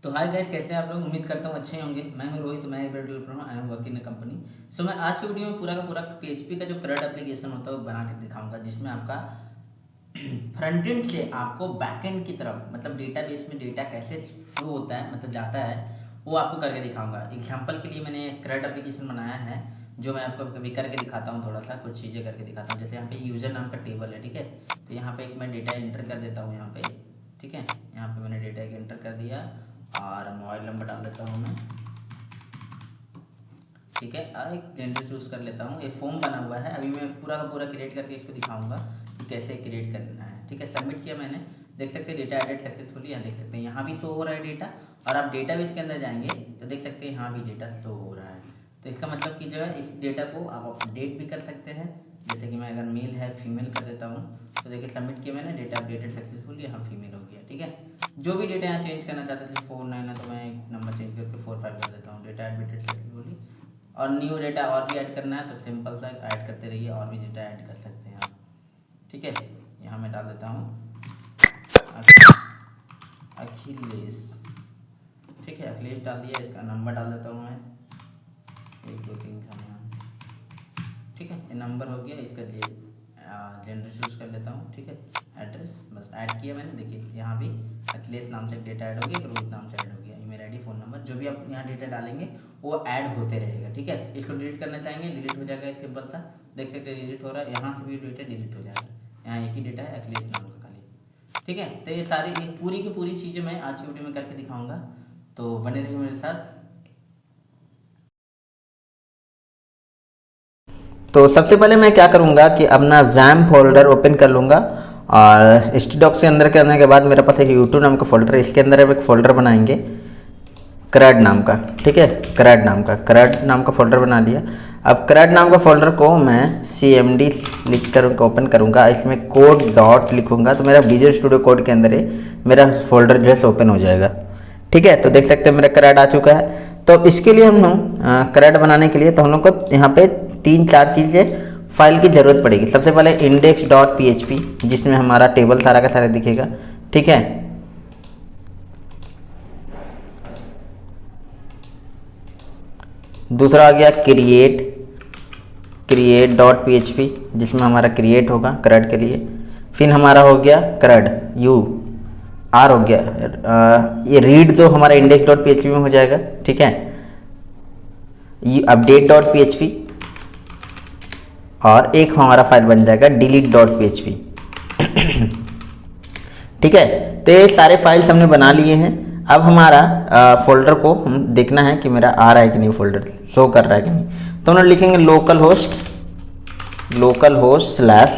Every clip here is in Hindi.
तो हाय गाइस, कैसे हैं आप लोग। उम्मीद करता हूँ अच्छे होंगे। मैं हूं रोहित, मैं वेब डेवलपर हूँ। I am working in company. So मैं आज की वीडियो में पूरा का पूरा पीएचपी का जो CRUD एप्लीकेशन होता है वो बना के दिखाऊंगा, जिसमें आपका फ्रंट एंड से आपको बैक एंड की तरफ, मतलब डेटाबेस में डेटा कैसे फ्लो होता है, मतलब जाता है, वो आपको करके दिखाऊंगा। एग्जाम्पल के लिए मैंने CRUD एप्लीकेशन बनाया है, जो मैं आपको कभी करके दिखाता हूँ। थोड़ा सा कुछ चीज़ें करके दिखाता हूँ। जैसे यहाँ पे यूज़र नाम का टेबल है, ठीक है। तो यहाँ पे एक मैं डेटा एंटर कर देता हूँ यहाँ पे, ठीक है। यहाँ पे मैंने डेटा एक एंटर कर दिया और मोबाइल नंबर डाल देता हूँ मैं, ठीक है। एक जेंडर चूज़ कर लेता हूँ। ये फॉर्म बना हुआ है, अभी मैं पूरा का पूरा क्रिएट करके इसको दिखाऊंगा कि कैसे क्रिएट करना है, ठीक है। सबमिट किया मैंने, देख सकते हैं डेटा एडेड सक्सेसफुली। यहाँ देख सकते हैं, यहाँ भी शो हो रहा है डेटा। और आप डेटाबेस के अंदर जाएंगे तो देख सकते हैं यहाँ भी डेटा शो हो रहा है। तो इसका मतलब कि जो है इस डेटा को आप अपडेट भी कर सकते हैं। जैसे कि मैं अगर मेल है फीमेल कर देता हूँ, तो देखिए सबमिट किया मैंने, डेटा अपडेटेड सक्सेसफुली, यहाँ फीमेल हो गया, ठीक है। जो भी डेटा यहाँ चेंज करना चाहते थे, 49 है तो मैं एक नंबर चेंज करके 45 कर देता हूँ, डेटा अपडेटेड सक्सेसफुली। और न्यू डेटा और भी ऐड करना है तो सिंपल सा ऐड करते रहिए, और भी डेटा ऐड कर सकते हैं आप, ठीक है। यहाँ मैं डाल देता हूँ अखिलेश, ठीक है। अखिलेश डाल दिया, इसका नंबर डाल देता हूँ मैं 1 2 3 ठीक है। ये नंबर हो गया। इसका जेंडर चूज कर लेता हूँ, ठीक है। एड्रेस बस ऐड किया मैंने, देखिए यहाँ भी अखिलेश नाम से डेटा ऐड हो गया, रोहित नाम से ऐड हो गया, ईमेल आईडी, फ़ोन नंबर, जो भी आप यहाँ डेटा डालेंगे वो ऐड होते रहेगा, ठीक है। इसको डिलीट करना चाहेंगे, डिलीट हो जाएगा, सिंपल सा देख सकते हैं डिलीट हो रहा है। यहाँ से भी डेटा डिलीट हो जाएगा। यहाँ एक ही डेटा है अखिलेश नाम का खाली, ठीक है। तो ये सारी पूरी की पूरी चीज़ें मैं आज की वीडियो में करके दिखाऊंगा, तो बने रहिए मेरे साथ। तो सबसे पहले मैं क्या करूँगा कि अपना जैम फोल्डर ओपन कर लूँगा, और HTDocs के अंदर करने के बाद मेरे पास एक यूट्यूब नाम का फोल्डर है। इसके अंदर हम एक फ़ोल्डर बनाएंगे CRUD नाम का, ठीक है। CRUD नाम का फोल्डर बना लिया। अब CRUD नाम का फोल्डर को मैं CMD लिख कर ओपन करूँगा। इसमें कोड डॉट लिखूँगा तो मेरा विजुअल स्टूडियो कोड के अंदर ही मेरा फोल्डर जो है ओपन हो जाएगा, ठीक है। तो देख सकते हैं मेरा CRUD आ चुका है। तो इसके लिए हम लोग CRUD बनाने के लिए तो हम लोग को यहाँ पे 3-4 चीज़ें फाइल की ज़रूरत पड़ेगी। सबसे पहले index.php, जिसमें हमारा टेबल सारा का सारा दिखेगा, ठीक है। दूसरा आ गया create.php, जिसमें हमारा क्रिएट होगा CRUD के लिए। फिर हमारा हो गया CRUD R हो गया, ये रीड जो हमारा index.php में हो जाएगा, ठीक है। ये update.php, और एक हमारा फाइल बन जाएगा delete.php, ठीक है। तो ये सारे फाइल्स हमने बना लिए हैं। अब हमारा फोल्डर को हम देखना है कि मेरा आ रहा है कि नहीं, फोल्डर शो कर रहा है कि नहीं। तो हम लोग लिखेंगे local host slash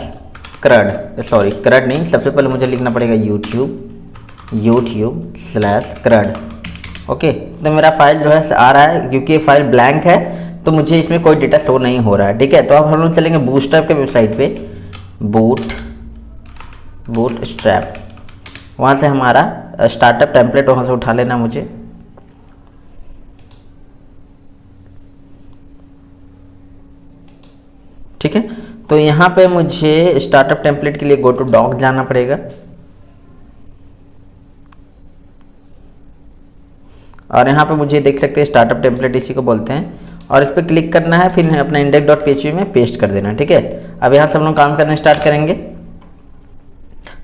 CRUD, sorry CRUD नहीं, सबसे पहले मुझे लिखना पड़ेगा यूट्यूब स्लैश CRUD, ओके। तो मेरा फाइल जो है आ रहा है, क्योंकि ये फाइल ब्लैंक है तो मुझे इसमें कोई डेटा शो नहीं हो रहा है, ठीक है। तो अब हम लोग चलेंगे बूटस्ट्रैप के वेबसाइट पे, बूटस्ट्रैप, वहाँ से हमारा स्टार्टअप टेम्पलेट वहाँ से उठा लेना मुझे, ठीक है। तो यहाँ पे मुझे स्टार्टअप टेम्पलेट के लिए गो टू डॉक जाना पड़ेगा, और यहाँ पे मुझे देख सकते हैं स्टार्टअप टेम्पलेट इसी को बोलते हैं, और इस पर क्लिक करना है। फिर अपना index.php में पेस्ट कर देना, ठीक है। अब यहाँ से हम लोग काम करना स्टार्ट करेंगे।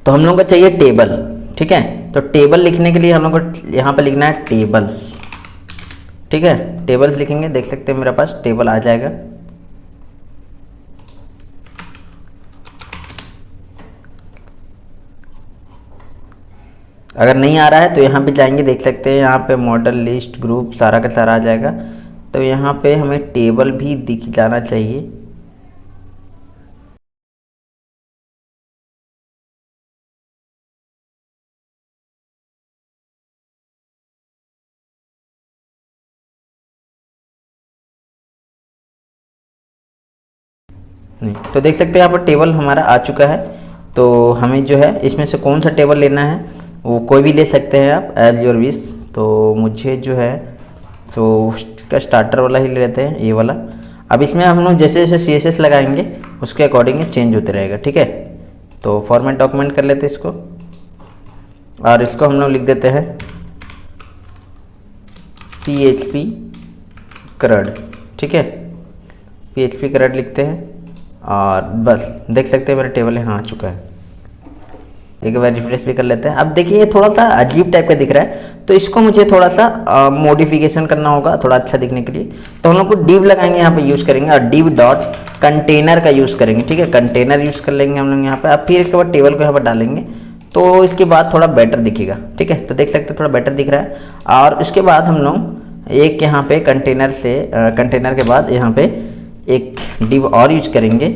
तो हम लोग को चाहिए टेबल, ठीक है। तो टेबल लिखने के लिए हम लोग को यहाँ पे लिखना है टेबल्स, ठीक है। टेबल्स लिखेंगे, देख सकते हैं मेरे पास टेबल आ जाएगा। अगर नहीं आ रहा है तो यहाँ पे जाएंगे, देख सकते हैं यहाँ पे मॉडल लिस्ट ग्रुप सारा का सारा आ जाएगा। तो यहाँ पे हमें टेबल भी दिख जाना चाहिए, नहीं तो देख सकते हैं यहाँ पर टेबल हमारा आ चुका है। तो हमें जो है इसमें से कौन सा टेबल लेना है वो कोई भी ले सकते हैं आप, एज योर विश। तो मुझे जो है सो उसका स्टार्टर वाला ही ले लेते हैं, ये वाला। अब इसमें हम लोग जैसे जैसे CSS लगाएंगे उसके अकॉर्डिंग चेंज होते रहेगा, ठीक है। तो फॉर्मेट डॉक्यूमेंट कर लेते हैं इसको, और इसको हम लोग लिख देते हैं PHP CRUD, ठीक है, PHP CRUD लिखते हैं और बस देख सकते हैं मेरा टेबल यहाँ आ चुका है। एक बार रिफ्रेश भी कर लेते हैं। अब देखिए ये थोड़ा सा अजीब टाइप का दिख रहा है, तो इसको मुझे थोड़ा सा मॉडिफिकेशन करना होगा थोड़ा अच्छा दिखने के लिए। तो हम लोग को div लगाएंगे, यहाँ पे यूज़ करेंगे और div डॉट कंटेनर का यूज़ करेंगे, ठीक है, कंटेनर यूज़ कर लेंगे हम लोग यहाँ पे। अब फिर इसके बाद टेबल को यहाँ पर डालेंगे तो इसके बाद थोड़ा बेटर दिखेगा, ठीक है। तो देख सकते हैं थोड़ा बेटर दिख रहा है। और उसके बाद हम लोग एक यहाँ पे कंटेनर से कंटेनर के बाद यहाँ पे एक div और यूज करेंगे,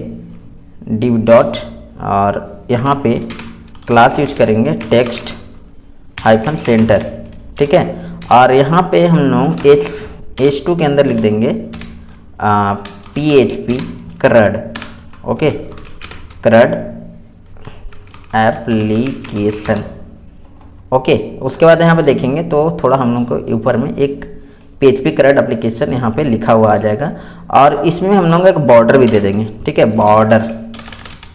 div डॉट, और यहाँ पे क्लास यूज करेंगे टेक्स्ट हाइफन सेंटर, ठीक है। और यहाँ पे हम लोग H2 के अंदर लिख देंगे PHP CRUD, okay, CRUD application, okay. उसके बाद यहाँ पे देखेंगे तो थोड़ा हम लोग को ऊपर में एक PHP CRUD एप्लीकेशन यहाँ पे लिखा हुआ आ जाएगा और इसमें हम लोग एक बॉर्डर भी दे देंगे, ठीक है। बॉर्डर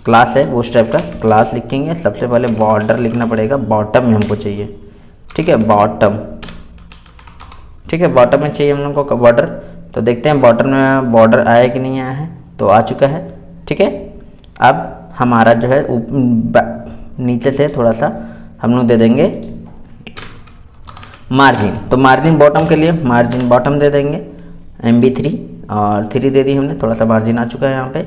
क्लास है वो उस टाइप का क्लास लिखेंगे। सबसे पहले बॉर्डर लिखना पड़ेगा, बॉटम में हमको चाहिए, ठीक है, बॉटम, ठीक है, बॉटम में चाहिए हम लोग को बॉर्डर। तो देखते हैं बॉर्डर में बॉर्डर आया कि नहीं आया है, तो आ चुका है, ठीक है। अब हमारा जो है नीचे से थोड़ा सा हम लोग दे देंगे मार्जिन, तो मार्जिन बॉटम के लिए मार्जिन बॉटम दे देंगे MB3 और 3 दे दी हमने, थोड़ा सा मार्जिन आ चुका है यहाँ पे,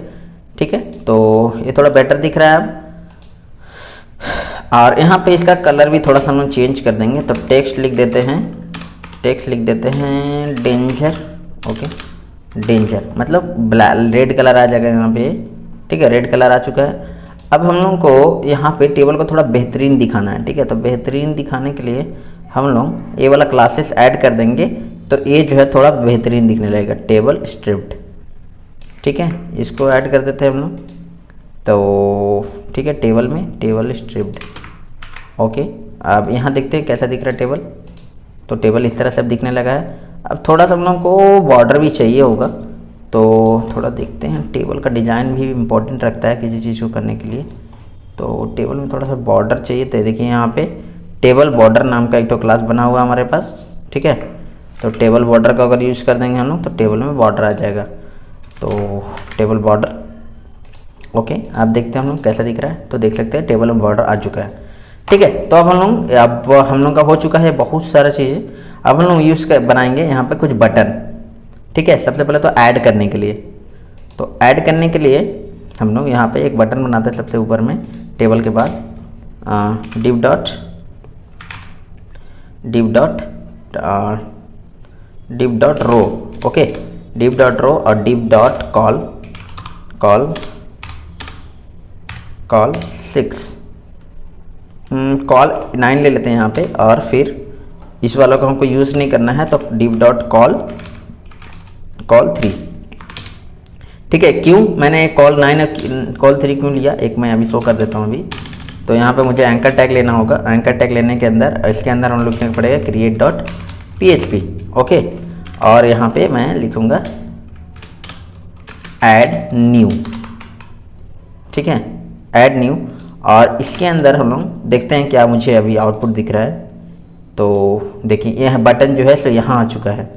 ठीक है। तो ये थोड़ा बेटर दिख रहा है अब। और यहाँ पे इसका कलर भी थोड़ा सा हम लोग चेंज कर देंगे, तो टेक्स्ट लिख देते हैं, टेक्स्ट लिख देते हैं डेंजर, ओके, डेंजर मतलब रेड कलर आ जाएगा यहाँ पे, ठीक है, रेड कलर आ चुका है। अब हम लोग को यहाँ पे टेबल को थोड़ा बेहतरीन दिखाना है, ठीक है। तो बेहतरीन दिखाने के लिए हम लोग ये वाला क्लासेस ऐड कर देंगे, तो ये जो है थोड़ा बेहतरीन दिखने लगेगा, टेबल स्ट्रिप्ड, ठीक है। इसको ऐड कर देते हैं हम लोग, तो ठीक है, टेबल में टेबल स्ट्रिप्ड, ओके। अब यहाँ देखते हैं कैसा दिख रहा है टेबल, तो टेबल इस तरह से अब दिखने लगा है। अब थोड़ा सा हम लोग को बॉर्डर भी चाहिए होगा, तो थोड़ा देखते हैं, टेबल का डिज़ाइन भी इम्पोर्टेंट रखता है किसी चीज़ को करने के लिए, तो टेबल में थोड़ा सा बॉर्डर चाहिए। तो देखिए यहाँ पे टेबल बॉर्डर नाम का एक तो क्लास बना हुआ है हमारे पास, ठीक है। तो टेबल बॉर्डर का अगर यूज़ कर देंगे हम लोग तो टेबल में बॉर्डर आ जाएगा, तो टेबल बॉर्डर, ओके। आप देखते हैं हम लोग कैसा दिख रहा है, तो देख सकते हैं टेबल में बॉर्डर आ चुका है, ठीक है। तो अब हम लोग का हो चुका है बहुत सारा चीज़ें। अब हम लोग बनाएंगे यहाँ पे कुछ बटन, ठीक है। सबसे पहले तो ऐड करने के लिए, तो ऐड करने के लिए हम लोग यहाँ पे एक बटन बनाते हैं सबसे ऊपर में टेबल के बाद div dot row, okay, div dot row और div डॉट कॉल 6 कॉल 9 ले लेते हैं यहाँ पे, और फिर इस वालों को हमको यूज़ नहीं करना है, तो div डॉट कॉल 3, ठीक है। क्यों मैंने कॉल 9 कॉल 3 क्यों लिया, एक मैं अभी शो कर देता हूँ अभी। तो यहाँ पे मुझे एंकर टैग लेना होगा, एंकर टैग लेने के अंदर इसके अंदर हम लोग लिखना पड़ेगा क्रिएट डॉट PHP, ओके। और यहाँ पे मैं लिखूँगा ऐड न्यू, ठीक है, ऐड न्यू। और इसके अंदर हम लोग देखते हैं क्या मुझे अभी आउटपुट दिख रहा है। तो देखिए यह बटन जो है सो यहाँ आ चुका है,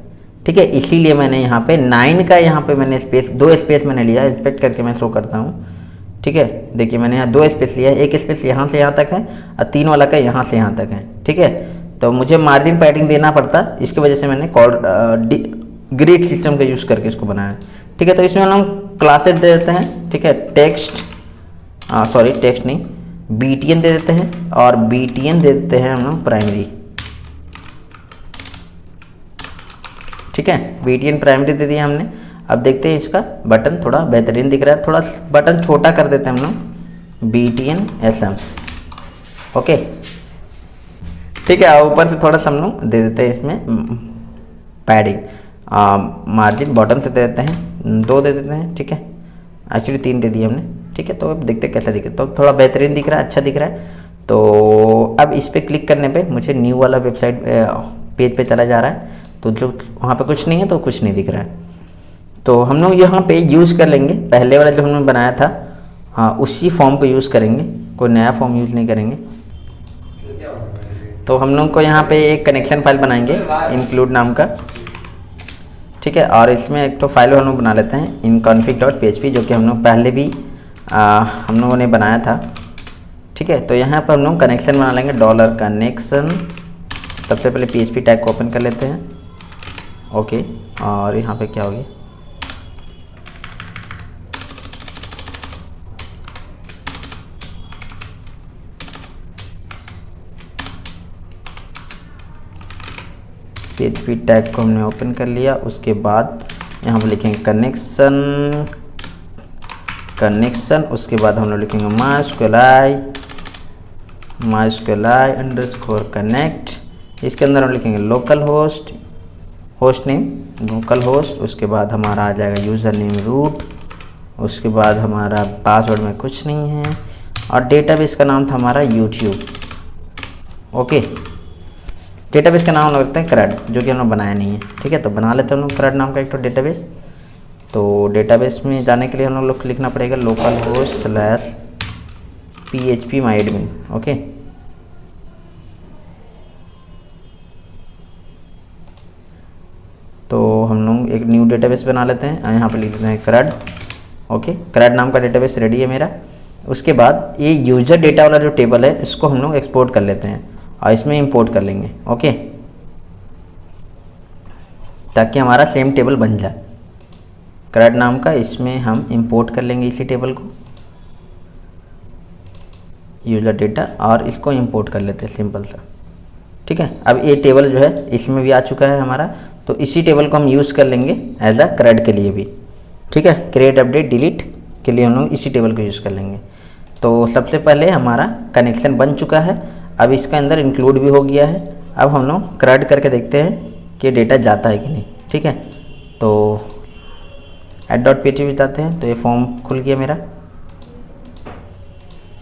ठीक है। इसीलिए मैंने यहाँ पे 9 का यहाँ पे मैंने स्पेस 2 स्पेस मैंने लिया, इंस्पेक्ट करके मैं शो करता हूँ, ठीक है। देखिए मैंने यहाँ 2 स्पेस लिया है, एक स्पेस यहाँ से यहाँ तक है और 3 वाला का यहाँ से यहाँ तक है, ठीक है। तो मुझे मार्जिन पैडिंग देना पड़ता, इसकी वजह से मैंने ग्रिड सिस्टम का यूज़ करके इसको बनाया, ठीक है। तो इसमें हम लोग क्लासेस दे देते हैं, ठीक है, टेक्स्ट नहीं, BTN दे देते हैं, और BTN दे देते हैं हम लोग प्राइमरी, ठीक है। BTN प्राइमरी दे दिया हमने। अब देखते हैं इसका बटन थोड़ा बेहतरीन दिख रहा है, थोड़ा बटन छोटा कर देते हैं हम लोग BTN SM, ओके, ठीक है। ऊपर से थोड़ा सा हम लोग दे देते हैं इसमें पैडिंग, मार्जिन बॉटम से दे देते हैं 2 दे देते हैं, ठीक है। एक्चुअली 3 दे दिए हमने, ठीक है। तो अब देखते हैं कैसा दिख रहा है, तो थोड़ा बेहतरीन दिख रहा है, अच्छा दिख रहा है। तो अब इस पर क्लिक करने पे मुझे न्यू वाला वेबसाइट पेज पे चला जा रहा है, तो जो वहाँ पे कुछ नहीं है तो कुछ नहीं दिख रहा है। तो हम लोग यहाँ पे यूज़ कर लेंगे पहले वाला जो हमने बनाया था, हाँ उसी फॉर्म को यूज़ करेंगे, कोई नया फॉर्म यूज़ नहीं करेंगे। तो हम लोग को यहाँ पे एक कनेक्शन फाइल बनाएंगे इंक्लूड नाम का, ठीक है। और इसमें एक तो फाइल हम लोग बना लेते हैं inconfig.php, जो कि हम लोग पहले भी हम लोगों ने बनाया था, ठीक है। तो यहाँ पर हम लोग कनेक्शन बना लेंगे $कनेक्शन। सबसे पहले PHP टैग को ओपन कर लेते हैं, ओके। और यहाँ पे क्या हो गया, PHP टैग को हमने ओपन कर लिया। उसके बाद यहाँ पर लिखेंगे कनेक्शन। उसके बाद हम लोग लिखेंगे mysqli अंडरस्कोर कनेक्ट। इसके अंदर हम लिखेंगे local host name local host. उसके बाद हमारा आ जाएगा यूज़र नेम रूट। उसके बाद हमारा पासवर्ड में कुछ नहीं है, और डेटाबेस का नाम था हमारा यूट्यूब, ओके। डेटाबेस का नाम लगता है CRUD, जो कि हम लोग बनाया नहीं है, ठीक है। तो बना लेते हैं हम लोग CRUD नाम का एक तो डेटाबेस। तो डेटाबेस में जाने के लिए हम लोग लिखना पड़ेगा local host /php myadmin, okay. तो हम लोग एक न्यू डेटाबेस बना लेते हैं, यहाँ पे लिख देते हैं CRUD, ओके। CRUD नाम का डेटाबेस रेडी है मेरा। उसके बाद ये यूज़र डेटा वाला जो टेबल है, इसको हम लोग एक्सपोर्ट कर लेते हैं और इसमें इंपोर्ट कर लेंगे, ओके, ताकि हमारा सेम टेबल बन जाए CRUD नाम का। इसमें हम इंपोर्ट कर लेंगे इसी टेबल को, यूज़र डेटा, और इसको इंपोर्ट कर लेते हैं सिंपल सा, ठीक है। अब ये टेबल जो है इसमें भी आ चुका है हमारा, तो इसी टेबल को हम यूज़ कर लेंगे एज अ CRUD के लिए भी, ठीक है। क्रिएट अपडेट डिलीट के लिए हम लोग इसी टेबल को यूज़ कर लेंगे। तो सबसे पहले हमारा कनेक्शन बन चुका है, अब इसके अंदर इंक्लूड भी हो गया है। अब हम लोग CRUD करके देखते हैं कि डेटा जाता है कि नहीं, ठीक है। तो add.php जाते हैं, तो ये फॉर्म खुल गया मेरा।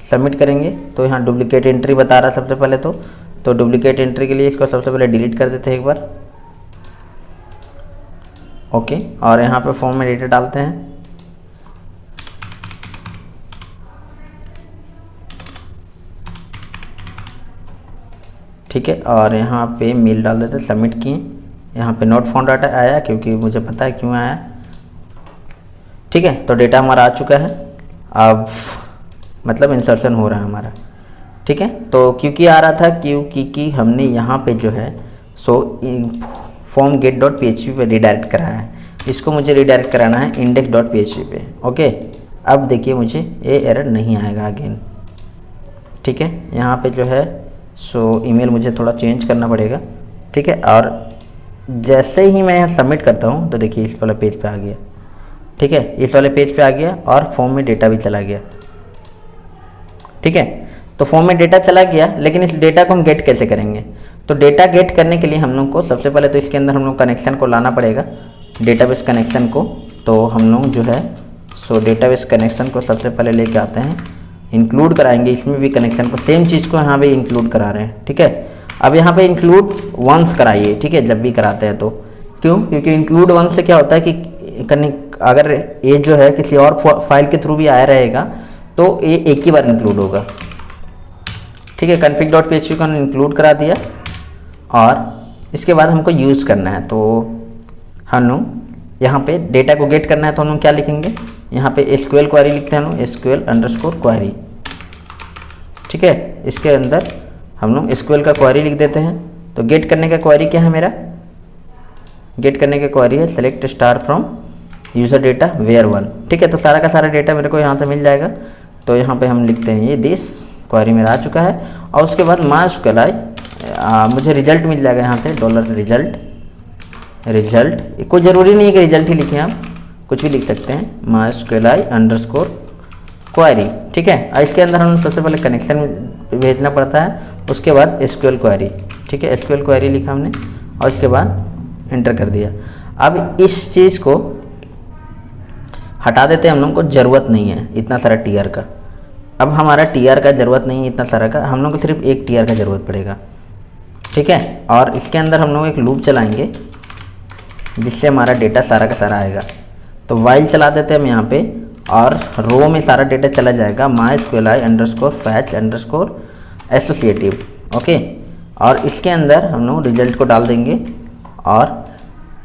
सबमिट करेंगे तो यहाँ डुप्लीकेट एंट्री बता रहा है सबसे पहले तो डुप्लीकेट एंट्री के लिए इसको सबसे पहले डिलीट कर देते हैं एक बार, ओके। और यहाँ पे फॉर्म में डेटा डालते हैं, ठीक है। और यहाँ पे मेल डाल देते हैं, सबमिट किए। यहाँ पे नॉट फाउंड डाटा आया क्योंकि मुझे पता है क्यों आया, ठीक है। तो डेटा हमारा आ चुका है, अब मतलब इंसर्शन हो रहा है हमारा, ठीक है। तो क्योंकि आ रहा था क्योंकि हमने यहाँ पे जो है फॉर्म get.php पे रिडायरेक्ट कराया है, इसको मुझे रिडायरेक्ट कराना है index.php पे, ओके। अब देखिए मुझे ये एरर नहीं आएगा अगेन, ठीक है। यहाँ पे जो है ईमेल मुझे थोड़ा चेंज करना पड़ेगा, ठीक है। और जैसे ही मैं यहाँ सबमिट करता हूँ तो देखिए इस वाले पेज पे आ गया, ठीक है। इस वाले पेज पे आ गया और फॉर्म में डेटा भी चला गया, ठीक है। तो फॉर्म में डेटा चला गया, लेकिन इस डेटा को हम गेट कैसे करेंगे? तो डेटा गेट करने के लिए हम लोग को सबसे पहले तो इसके अंदर हम लोग कनेक्शन को लाना पड़ेगा, डेटाबेस कनेक्शन को। तो हम लोग जो है डेटाबेस कनेक्शन को सबसे पहले लेके आते हैं, इंक्लूड कराएंगे इसमें भी कनेक्शन को, सेम चीज़ को यहाँ पे इंक्लूड करा रहे हैं, ठीक है। अब यहाँ पे इंक्लूड वंस कराइए, ठीक है, जब भी कराते हैं तो। क्यों? क्योंकि इंक्लूड वंस से क्या होता है कि अगर ये जो है किसी और फाइल के थ्रू भी आया रहेगा तो ये एक ही बार इंक्लूड होगा, ठीक है। config.php को इंक्लूड करा दिया और इसके बाद हमको यूज़ करना है। तो हम लोग यहाँ पे डेटा को गेट करना है, तो हम लोग क्या लिखेंगे? यहाँ पे SQL क्वेरी लिखते हैं हम लोग, SQL_query, ठीक है। इसके अंदर हम लोग SQL का क्वेरी लिख देते हैं। तो गेट करने का क्वेरी क्या है मेरा? गेट करने का क्वेरी है select star from user data where 1, ठीक है। तो सारा का सारा डेटा मेरे को यहाँ से मिल जाएगा। तो यहाँ पे हम लिखते हैं ये दिस क्वेरी मेरा आ चुका है। और उसके बाद mysqli मुझे रिजल्ट मिल जाएगा यहाँ से रिजल्ट कोई ज़रूरी नहीं है कि रिजल्ट ही लिखें, आप कुछ भी लिख सकते हैं, mysqli_query, ठीक है। और इसके अंदर हम सबसे पहले कनेक्शन भेजना पड़ता है, उसके बाद SQL क्वेरी, ठीक है। SQL क्वेरी लिखा हमने और इसके बाद एंटर कर दिया। अब इस चीज़ को हटा देते हैं, हम लोग को ज़रूरत नहीं है इतना सारा TR का। अब हमारा TR का ज़रूरत नहीं है इतना सारा का, हम लोग को सिर्फ एक TR का ज़रूरत पड़ेगा, ठीक है। और इसके अंदर हम लोग एक लूप चलाएंगे जिससे हमारा डेटा सारा का सारा आएगा। तो वाइल चला देते हैं हम यहाँ पे, और रो में सारा डेटा चला जाएगा mysqli_fetch_associative, ओके। और इसके अंदर हम लोग रिजल्ट को डाल देंगे और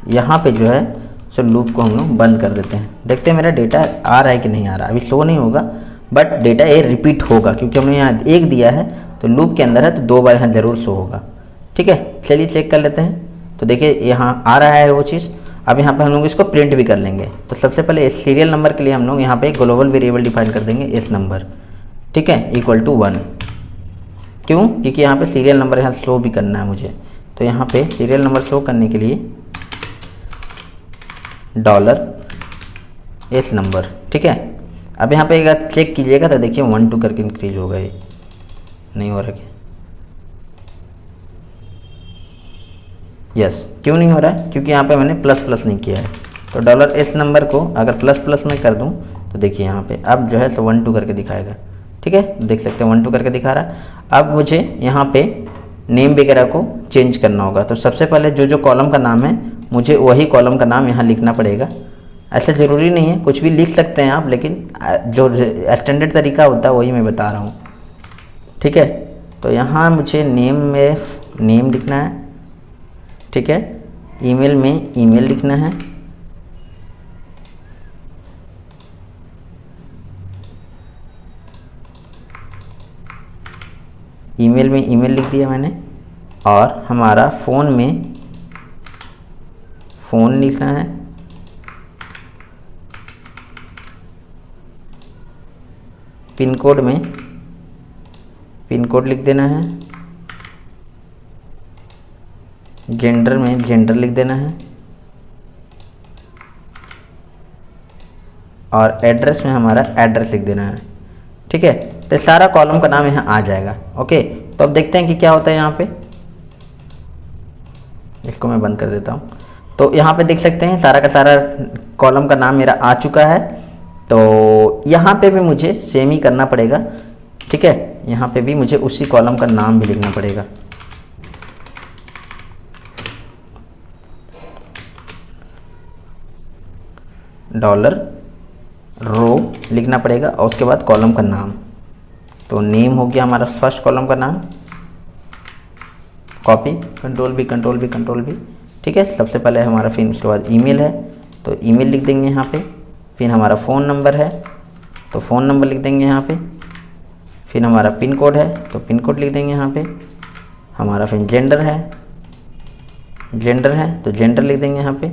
यहाँ पे जो है सो लूप को हम लोग बंद कर देते हैं। देखते हैं मेरा डेटा आ रहा है कि नहीं आ रहा। अभी शो नहीं होगा बट डेटा ये रिपीट होगा क्योंकि हमने यहाँ 1 दिया है तो लूप के अंदर है तो 2 बार यहाँ ज़रूर शो होगा। ठीक है, चलिए चेक कर लेते हैं। तो देखिए यहाँ आ रहा है वो चीज़। अब यहाँ पे हम लोग इसको प्रिंट भी कर लेंगे। तो सबसे पहले इस सीरियल नंबर के लिए हम लोग यहाँ पे ग्लोबल वेरिएबल डिफाइन कर देंगे इस नंबर, ठीक है, इक्वल टू 1। क्यों? क्योंकि यहाँ पे सीरियल नंबर यहाँ शो भी करना है मुझे। तो यहाँ पे सीरियल नंबर शो करने के लिए $S नंबर, ठीक है। अब यहाँ पे अगर चेक कीजिएगा तो देखिए 1 2 करके इंक्रीज होगा। ये नहीं हो रहा क्या? यस, क्यों नहीं हो रहा है? क्योंकि यहाँ पे मैंने प्लस प्लस नहीं किया है। तो $S नंबर को अगर प्लस प्लस में कर दूँ तो देखिए यहाँ पे अब जो है सो 1 2 करके दिखाएगा। ठीक है, देख सकते हैं 1 2 करके दिखा रहा है। अब मुझे यहाँ पे नेम वगैरह को चेंज करना होगा। तो सबसे पहले जो कॉलम का नाम है मुझे वही कॉलम का नाम यहाँ लिखना पड़ेगा। ऐसा ज़रूरी नहीं है, कुछ भी लिख सकते हैं आप, लेकिन जो एक्सटेंडेड तरीका होता है वही मैं बता रहा हूँ। ठीक है, तो यहाँ मुझे नेम में नेम लिखना है, ठीक है, ईमेल में ईमेल लिखना है, ईमेल में ईमेल लिख दिया मैंने, और हमारा फ़ोन में फ़ोन लिखना है, पिन कोड में पिन कोड लिख देना है, जेंडर में जेंडर लिख देना है, और एड्रेस में हमारा एड्रेस लिख देना है। ठीक है, तो सारा कॉलम का नाम यहाँ आ जाएगा। ओके, तो अब देखते हैं कि क्या होता है यहाँ पे। इसको मैं बंद कर देता हूँ। तो यहाँ पे देख सकते हैं सारा का सारा कॉलम का नाम मेरा आ चुका है। तो यहाँ पे भी मुझे सेम ही करना पड़ेगा। ठीक है, यहाँ पे भी मुझे उसी कॉलम का नाम भी लिखना पड़ेगा। डॉलर रो लिखना पड़ेगा और उसके बाद कॉलम का नाम। तो नेम हो गया हमारा फर्स्ट कॉलम का नाम, कॉपी, कंट्रोल भी कंट्रोल भी कंट्रोल भी। ठीक है, सबसे पहले हमारा, फिर उसके बाद ईमेल है तो ईमेल लिख देंगे यहाँ पे। फिर हमारा फ़ोन नंबर है तो फ़ोन नंबर लिख देंगे यहाँ पे। फिर हमारा पिन कोड है तो पिन कोड लिख देंगे यहाँ पे। हमारा फिर जेंडर है तो जेंडर लिख देंगे यहाँ पे।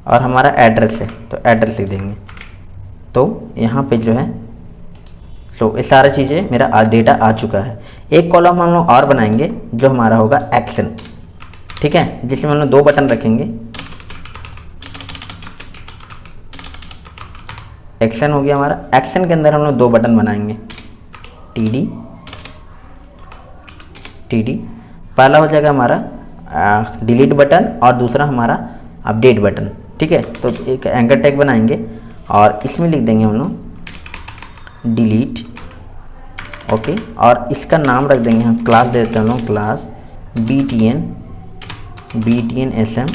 और हमारा एड्रेस है तो एड्रेस लिख देंगे। तो यहाँ पे जो है सो ये सारी चीज़ें मेरा डेटा आ चुका है। एक कॉलम हम लोग और बनाएंगे जो हमारा होगा एक्शन। ठीक है, जिसमें हम लोग 2 बटन रखेंगे। एक्शन हो गया हमारा। एक्शन के अंदर हम लोग 2 बटन बनाएंगे, टीडी। पहला हो जाएगा हमारा डिलीट बटन और दूसरा हमारा अपडेट बटन। ठीक है, तो एक एंकर टैग बनाएंगे और इसमें लिख देंगे हम लोग डिलीट। ओके, और इसका नाम रख देंगे हम, क्लास दे देते हैं हम लोग, class BTN SM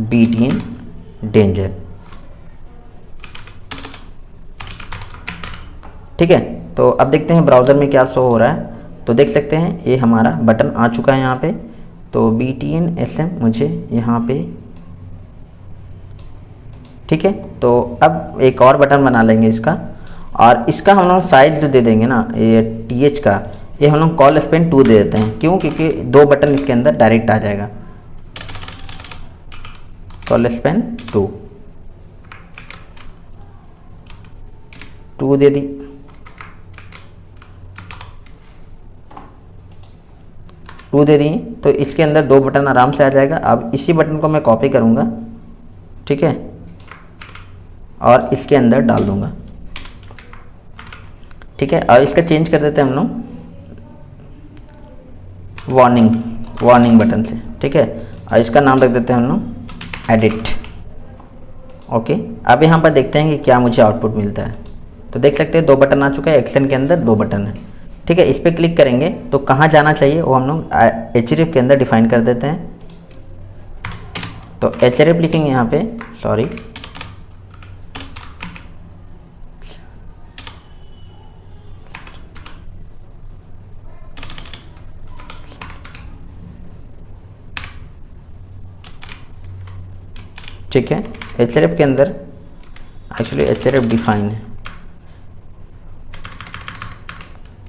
BTN danger. ठीक है, तो अब देखते हैं ब्राउज़र में क्या शो हो रहा है। तो देख सकते हैं ये हमारा बटन आ चुका है यहाँ पे। तो BTN SM मुझे यहाँ पे, ठीक है, तो अब एक और बटन बना लेंगे इसका। और इसका हम लोग साइज़ जो दे देंगे ना, ये TH का, ये हम लोग कॉल स्पेन 2 दे देते हैं। क्यों? क्योंकि 2 बटन इसके अंदर डायरेक्ट आ जाएगा। कॉल स्पेन 2 दे दी। तो इसके अंदर 2 बटन आराम से आ जाएगा। अब इसी बटन को मैं कॉपी करूँगा, ठीक है, और इसके अंदर डाल दूँगा। ठीक है, और इसका चेंज कर देते हैं हम लोग वार्निंग बटन से। ठीक है, और इसका नाम रख देते हैं हम लोग एडिट। ओके, अब यहाँ पर देखते हैं कि क्या मुझे आउटपुट मिलता है। तो देख सकते हैं 2 बटन आ चुका है, एक्शन के अंदर 2 बटन है। ठीक है, इस पर क्लिक करेंगे तो कहाँ जाना चाहिए वो हम लोग href के अंदर डिफाइन कर देते हैं। तो href लिखेंगे यहाँ पे, सॉरी, ठीक है। href के अंदर एक्चुअली href डिफाइन है,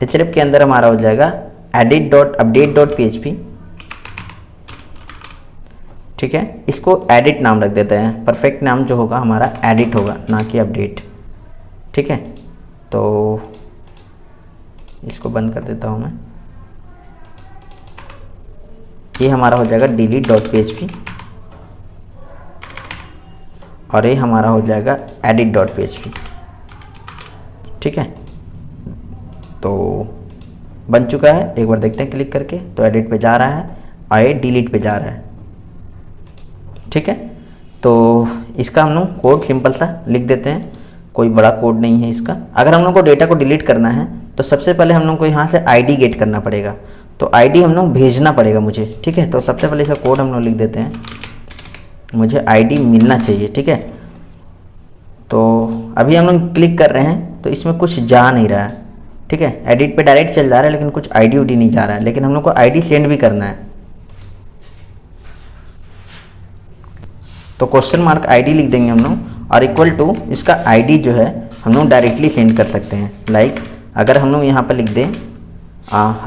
href के अंदर हमारा हो जाएगा edit.update.php, ठीक है। इसको एडिट नाम रख देते हैं, परफेक्ट नाम जो होगा हमारा एडिट होगा, ना कि अपडेट, ठीक है। तो इसको बंद कर देता हूँ मैं। ये हमारा हो जाएगा delete.php और ये हमारा हो जाएगा edit.php, ठीक है। तो बन चुका है, एक बार देखते हैं क्लिक करके। तो एडिट पे जा रहा है और ये डिलीट पे जा रहा है, ठीक है। तो इसका हम लोग कोड सिंपल सा लिख देते हैं, कोई बड़ा कोड नहीं है इसका। अगर हम लोग को डेटा को डिलीट करना है तो सबसे पहले हम लोग को यहाँ से आईडी गेट करना पड़ेगा, तो आईडी हम लोग भेजना पड़ेगा मुझे, ठीक है। तो सबसे पहले इसका कोड हम लोग लिख देते हैं, मुझे आईडी मिलना चाहिए, ठीक है। तो अभी हम लोग क्लिक कर रहे हैं तो इसमें कुछ जा नहीं रहा है, ठीक है। एडिट पे डायरेक्ट चल जा रहा है लेकिन कुछ आईडी उडी नहीं जा रहा है, लेकिन हम लोग को आईडी सेंड भी करना है। तो क्वेश्चन मार्क आईडी लिख देंगे हम लोग और इक्वल टू इसका आईडी जो है हम लोग डायरेक्टली सेंड कर सकते हैं। लाइक अगर हम लोग यहाँ पर लिख दें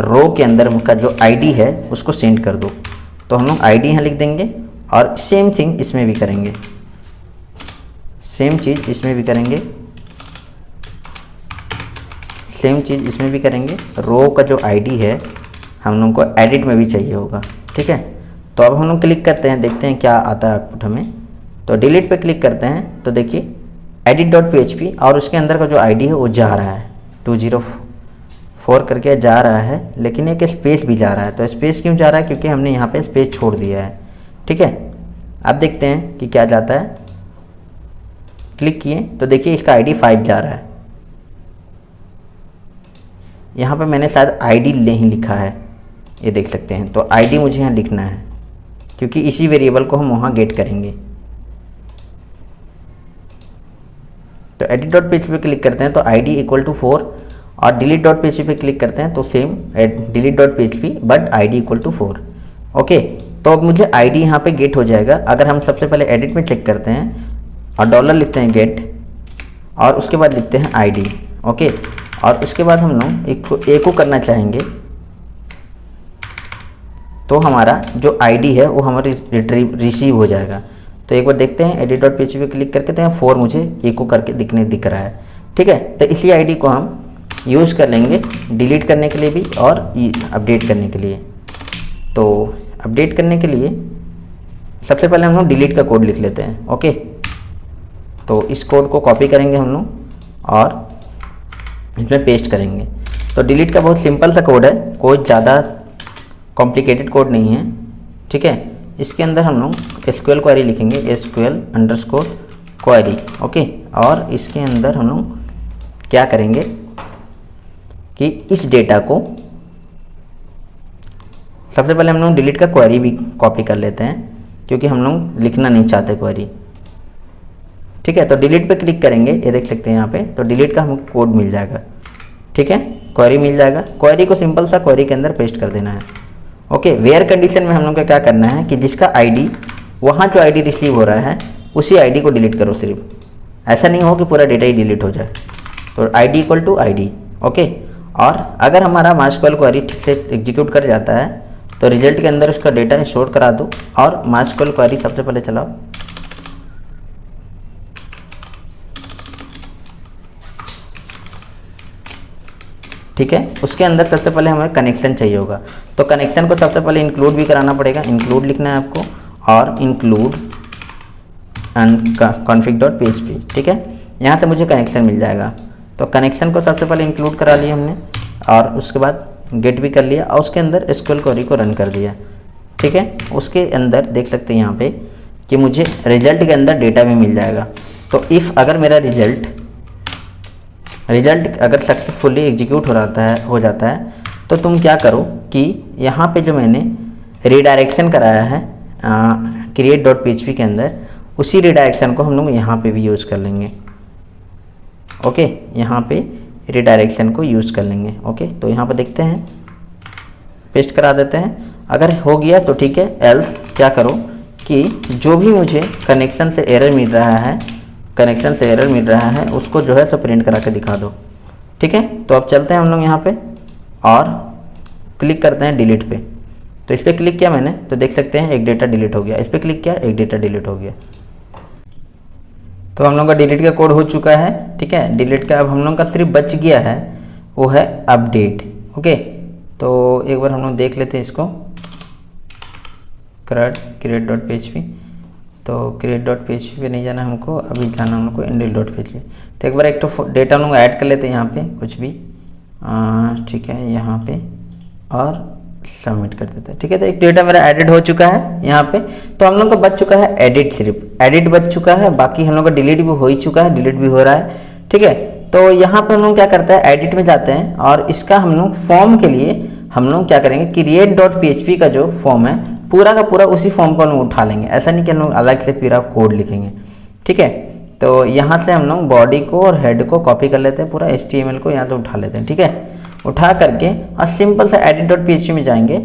रो के अंदर का जो आईडी है उसको सेंड कर दो, तो हम लोग आईडी यहाँ लिख देंगे और सेम थिंग इसमें भी करेंगे, सेम चीज़ इसमें भी करेंगे, सेम चीज़ इसमें भी करेंगे। रो का जो आईडी है हम लोग को एडिट में भी चाहिए होगा, ठीक है। तो अब हम लोग क्लिक करते हैं, देखते हैं क्या आता है आउटपुट हमें। तो डिलीट पे क्लिक करते हैं तो देखिए edit.php और उसके अंदर का जो आईडी है वो जा रहा है 204 करके जा रहा है, लेकिन एक स्पेस भी जा रहा है। तो स्पेस क्यों जा रहा है? क्योंकि हमने यहाँ पे स्पेस छोड़ दिया है, ठीक है। अब देखते हैं कि क्या जाता है। क्लिक किए तो देखिए इसका आईडी 5 जा रहा है। यहाँ पे मैंने शायद आईडी नहीं लिखा है, ये देख सकते हैं। तो आईडी मुझे यहाँ लिखना है क्योंकि इसी वेरिएबल को हम वहाँ गेट करेंगे। तो edit.php पे क्लिक करते हैं तो id इक्वल टू 4 और delete.php पे क्लिक करते हैं तो same delete.php but id equal to 4। Okay, तो अब मुझे id यहाँ पे गेट हो जाएगा। अगर हम सबसे पहले एडिट में चेक करते हैं और डॉलर लिखते हैं गेट और उसके बाद लिखते हैं id, ओके। और उसके बाद हम लोग एको करना चाहेंगे तो हमारा जो आईडी है वो हमारी रिसीव हो जाएगा। तो एक बार देखते हैं edit.php पे क्लिक करके, तो 4 मुझे एको करके दिख रहा है, ठीक है। तो इसी आईडी को हम यूज़ कर लेंगे डिलीट करने के लिए भी और अपडेट करने के लिए। तो अपडेट करने के लिए सबसे पहले हम लोग डिलीट का कोड लिख लेते हैं, ओके। तो इस कोड को कॉपी करेंगे हम लोग और इसमें पेस्ट करेंगे। तो डिलीट का बहुत सिंपल सा कोड है, कोई ज़्यादा कॉम्प्लिकेटेड कोड नहीं है, ठीक है। इसके अंदर हम लोग SQL क्वेरी लिखेंगे, SQL_query, ओके। और इसके अंदर हम लोग क्या करेंगे कि इस डेटा को सबसे पहले हम लोग डिलीट का क्वेरी भी कॉपी कर लेते हैं क्योंकि हम लोग लिखना नहीं चाहते क्वेरी, ठीक है। तो डिलीट पे क्लिक करेंगे, ये देख सकते हैं यहाँ पे। तो डिलीट का हमको कोड मिल जाएगा, ठीक है, क्वेरी मिल जाएगा। क्वेरी को सिंपल सा क्वेरी के अंदर पेस्ट कर देना है, ओके। वेयर कंडीशन में हम लोग का क्या करना है कि जिसका आईडी वहाँ जो आईडी रिसीव हो रहा है उसी आईडी को डिलीट करो सिर्फ, ऐसा नहीं हो कि पूरा डेटा ही डिलीट हो जाए। तो ID equal to ID, okay. और अगर हमारा MySQL क्वेरी ठीक से एग्जीक्यूट कर जाता है तो रिजल्ट के अंदर उसका डेटा स्टोर करा दो और MySQL क्वेरी सबसे पहले चलाओ। ठीक है, उसके अंदर सबसे पहले हमें कनेक्शन चाहिए होगा। तो कनेक्शन को सबसे पहले इंक्लूड भी कराना पड़ेगा, इंक्लूड लिखना है आपको और इंक्लूड config.php, ठीक है। यहाँ से मुझे कनेक्शन मिल जाएगा। तो कनेक्शन को सबसे पहले इंक्लूड करा लिया हमने और उसके बाद गेट भी कर लिया और उसके अंदर SQL क्वेरी को रन कर दिया, ठीक है। उसके अंदर देख सकते हैं यहाँ पे कि मुझे रिजल्ट के अंदर डेटा भी मिल जाएगा। तो इफ़ अगर मेरा रिजल्ट अगर सक्सेसफुली एग्जीक्यूट हो जाता है तो तुम क्या करो कि यहाँ पे जो मैंने रीडायरेक्शन कराया है create.php के अंदर, उसी रीडायरेक्शन को हम लोग यहाँ पे भी यूज़ कर लेंगे, ओके। यहाँ पे रीडायरेक्शन को यूज़ कर लेंगे, ओके। तो यहाँ पे देखते हैं, पेस्ट करा देते हैं। अगर हो गया तो ठीक है, एल्स क्या करो कि जो भी मुझे कनेक्शन से एरर मिल रहा है उसको जो है सो प्रिंट करा के दिखा दो। ठीक है, तो अब चलते हैं हम लोग यहाँ पे और क्लिक करते हैं डिलीट पे। तो इस पर क्लिक किया मैंने तो देख सकते हैं एक डेटा डिलीट हो गया। इस पर क्लिक किया, एक डेटा डिलीट हो गया। तो हम लोग का डिलीट का कोड हो चुका है। ठीक है, डिलीट का अब हम लोग का सिर्फ बच गया है वो है अपडेट। ओके, तो एक बार हम लोग देख लेते हैं इसको, create.php। तो create.php पे नहीं जाना हमको, अभी जाना हमको index.php। तो एक बार एक तो डेटा हम लोग ऐड कर लेते हैं यहाँ पे कुछ भी, ठीक है, यहाँ पे और सबमिट कर देते हैं। ठीक है, तो एक डेटा मेरा एडिट हो चुका है यहाँ पे। तो हम लोग का बच चुका है एडिट, सिर्फ एडिट बच चुका है, बाकी हम लोग का डिलीट भी हो ही चुका है, डिलीट भी हो रहा है। ठीक है, तो यहाँ पे हम लोग क्या करते हैं, एडिट में जाते हैं और इसका हम लोग फॉर्म के लिए हम लोग क्या करेंगे, create.php का जो फॉर्म है पूरा का पूरा उसी फॉर्म को हम लोग उठा लेंगे। ऐसा नहीं कि हम लोग अलग से पूरा कोड लिखेंगे। ठीक है, तो यहाँ से हम लोग बॉडी को और हेड को कॉपी कर लेते हैं, पूरा HTML को यहाँ से उठा लेते हैं। ठीक है, उठा करके और सिंपल से edit.php में जाएंगे,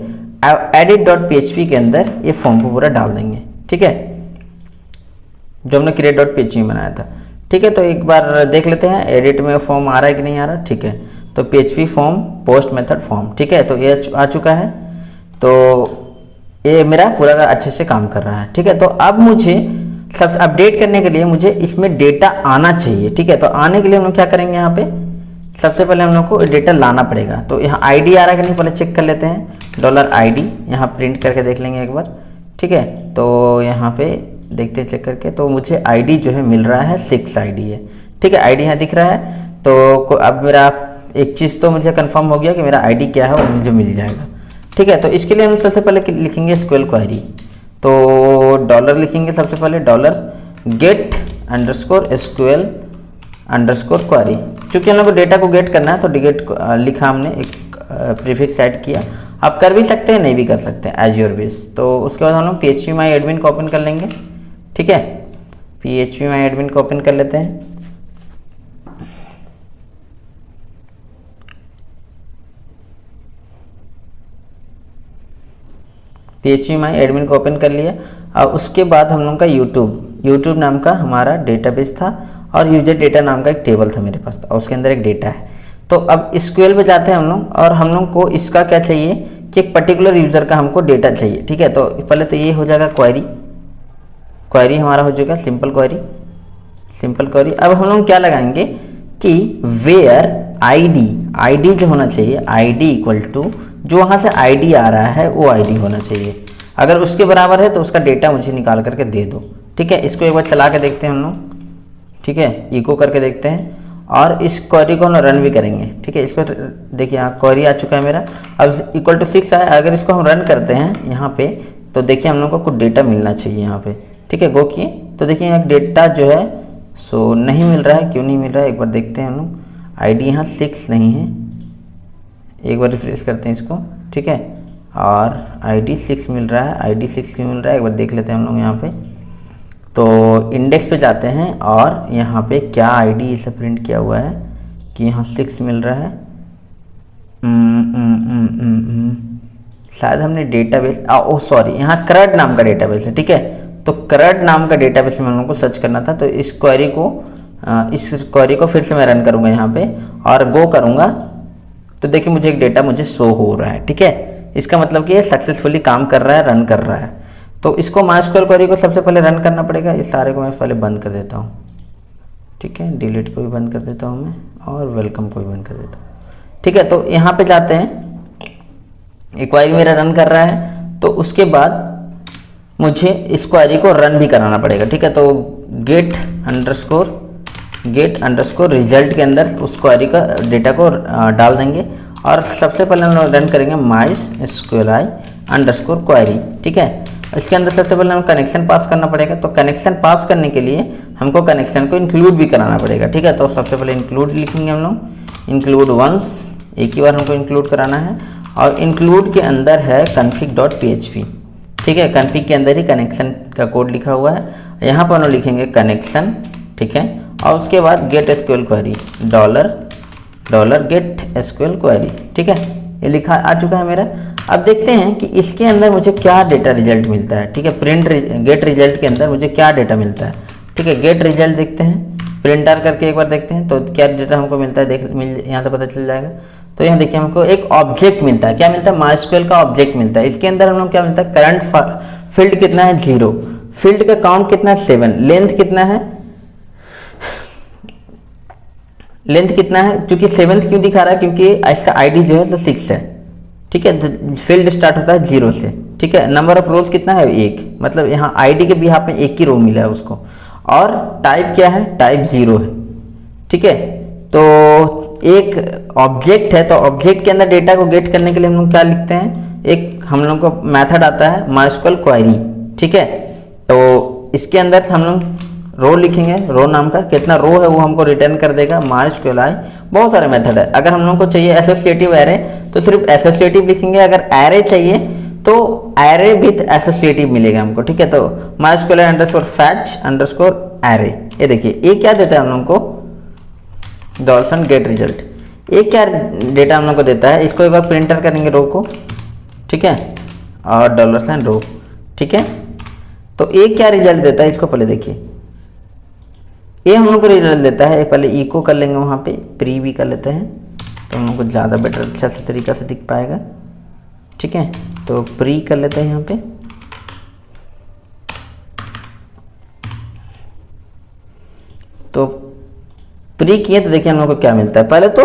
edit.php के अंदर ये फॉर्म को पूरा डाल देंगे। ठीक है, जो हमने create.php में बनाया था। ठीक है, तो एक बार देख लेते हैं एडिट में फॉर्म आ रहा है कि नहीं आ रहा। ठीक है, तो PHP form post method form. ठीक है, तो ये आ चुका है। तो ये मेरा पूरा अच्छे से काम कर रहा है। ठीक है, तो अब मुझे सब अपडेट करने के लिए मुझे इसमें डेटा आना चाहिए। ठीक है, तो आने के लिए हम लोग क्या करेंगे, यहाँ पे सबसे पहले हम लोग को डेटा लाना पड़ेगा। तो यहाँ ID आ रहा है कि नहीं पहले चेक कर लेते हैं, $ID यहाँ प्रिंट करके देख लेंगे एक बार। ठीक है, तो यहाँ पे देखते हैं चेक करके, तो मुझे ID जो है मिल रहा है 6 ID है। ठीक है, ID यहाँ दिख रहा है। तो अब मेरा एक चीज़ तो मुझे कंफर्म हो गया कि मेरा ID क्या है वो मुझे मिल जाएगा। ठीक है, तो इसके लिए हम सबसे पहले लिखेंगे SQL क्वेरी। तो डॉलर लिखेंगे सबसे पहले, $get_SQL_query। क्योंकि हम लोग को डेटा को गेट करना है तो गेट लिखा हमने, एक प्रीफिक्स ऐड किया। आप कर भी सकते हैं, नहीं भी कर सकते हैं, एज योर विश। तो उसके बाद हम लोग phpMyAdmin को ओपन कर लेंगे। ठीक है, phpMyAdmin को ओपन कर लेते हैं। phpMyAdmin को ओपन कर लिया और उसके बाद हम लोग का यूट्यूब नाम का हमारा डेटाबेस था और यूजर डेटा नाम का एक टेबल था मेरे पास और उसके अंदर एक डेटा है। तो अब SQL पे जाते हैं हम लोग और हम लोग को इसका क्या चाहिए कि एक पर्टिकुलर यूज़र का हमको डेटा चाहिए। ठीक है, तो पहले तो ये हो जाएगा क्वेरी हमारा हो जाएगा सिंपल क्वेरी। अब हम लोग क्या लगाएंगे कि वेयर ID जो होना चाहिए, ID इक्वल टू जो वहाँ से ID आ रहा है वो ID होना चाहिए। अगर उसके बराबर है तो उसका डेटा मुझे निकाल करके दे दो। ठीक है, इसको एक बार चला के देखते हैं हम लोग। ठीक है, इको करके देखते हैं और इस क्वेरी को हम रन भी करेंगे। ठीक है, इस पर देखिए यहाँ क्वेरी आ चुका है मेरा। अब इक्वल टू 6 आया, अगर इसको हम रन करते हैं यहाँ पे तो देखिए हम लोग को कुछ डेटा मिलना चाहिए यहाँ पे। ठीक है, गो किए तो देखिए यहाँ डेटा जो है सो नहीं मिल रहा है। क्यों नहीं मिल रहा है एक बार देखते हैं हम लोग। ID यहाँ 6 नहीं है, एक बार रिफ्रेश करते हैं इसको। ठीक है, और ID 6 मिल रहा है। ID 6 क्यों मिल रहा है एक बार देख लेते हैं हम लोग यहाँ पे। तो इंडेक्स पे जाते हैं और यहाँ पे क्या ID इसे प्रिंट किया हुआ है कि यहाँ 6 मिल रहा है। शायद हमने डेटाबेस सॉरी यहाँ CRUD नाम का डेटाबेस है। ठीक है, तो CRUD नाम का डेटाबेस में हम लोग को सर्च करना था। तो इस क्वेरी को फिर से मैं रन करूँगा यहाँ पे और गो करूँगा तो देखिए मुझे एक डेटा मुझे शो हो रहा है। ठीक है, इसका मतलब कि ये सक्सेसफुली काम कर रहा है, रन कर रहा है। तो इसको MySQL क्वेरी को सबसे पहले रन करना पड़ेगा। इस सारे को मैं पहले बंद कर देता हूँ। ठीक है, डिलीट को भी बंद कर देता हूँ मैं और वेलकम को भी बंद कर देता हूँ। ठीक है, तो यहाँ पे जाते हैं, एक क्वेरी मेरा रन कर रहा है तो उसके बाद मुझे इस क्वेरी को रन भी कराना पड़ेगा। ठीक है, तो गेट अंडरस्कोर रिजल्ट के अंदर उस क्वेरी का डेटा को डाल देंगे और सबसे पहले हम लोग रन करेंगे MySQLi_query। ठीक है, इसके अंदर सबसे पहले हमें कनेक्शन पास करना पड़ेगा। तो कनेक्शन पास करने के लिए हमको कनेक्शन को इंक्लूड भी कराना पड़ेगा। ठीक है, तो सबसे पहले इंक्लूड लिखेंगे हम लोग, इंक्लूड वंस, एक ही बार हमको इंक्लूड कराना है और इंक्लूड के अंदर है config.php। ठीक है, config के अंदर ही कनेक्शन का कोड लिखा हुआ है। यहाँ पर हम लोग लिखेंगे कनेक्शन। ठीक है, और उसके बाद get SQL query $get SQL query. ठीक है, ये लिखा आ चुका है मेरा। अब देखते हैं कि इसके अंदर मुझे क्या डेटा रिजल्ट मिलता है। ठीक है, प्रिंट गेट रिजल्ट के अंदर मुझे क्या डेटा मिलता है। ठीक है, गेट रिजल्ट देखते हैं, प्रिंटर करके एक बार देखते हैं तो क्या डेटा हमको मिलता है। यहाँ से पता चल जाएगा। तो यहाँ देखिए हमको एक ऑब्जेक्ट मिलता है। क्या मिलता है? MySQL का ऑब्जेक्ट मिलता है। इसके अंदर हम लोग क्या मिलता है? करंट फील्ड कितना है? 0। फील्ड का काउंट कितना है? 7। लेंथ कितना है? लेंथ कितना है? क्योंकि 7 क्यों दिखा रहा है? क्योंकि इसका आईडी जो है 6 है। ठीक है, फील्ड स्टार्ट होता है 0 से। ठीक है, नंबर ऑफ रोज कितना है? 1। मतलब यहाँ आईडी के बिहाफ में 1 ही रो मिला है उसको। और टाइप क्या है? टाइप 0 है। ठीक है, तो एक ऑब्जेक्ट है, तो ऑब्जेक्ट के अंदर डेटा को गेट करने के लिए हम लोग क्या लिखते हैं? एक हम लोग को मेथड आता है MySQL क्वेरी। ठीक है, तो इसके अंदर हम लोग रो लिखेंगे, रो नाम का कितना रो है वो हमको रिटर्न कर देगा MySQL i। बहुत सारे मेथड है। अगर हम लोग को चाहिए एसोसिएटिव एरे तो सिर्फ एसोसिएटिव लिखेंगे। अगर एरे चाहिए तो एरे विथ एसोसिएटिव मिलेगा हमको। ठीक है, तो MySQL _fetch_ एरे। ये देखिए ये क्या देता है हम लोग को? डॉल्सन गेट रिजल्ट। ये क्या डेटा हम लोग को देता है? इसको एक बार प्रिंटर करेंगे रो को। ठीक है, और $रो। ठीक है, तो ये क्या रिजल्ट देता है इसको पहले देखिए। ये हम लोग को रिजल्ट देता है, पहले इको कर लेंगे, वहाँ पे प्री भी कर लेते हैं तो हम लोग को ज़्यादा बेटर अच्छा से तरीका से दिख पाएगा। ठीक है, तो प्री कर लेते हैं यहाँ पे। तो प्री किए तो देखिए हम लोग को क्या मिलता है। पहले तो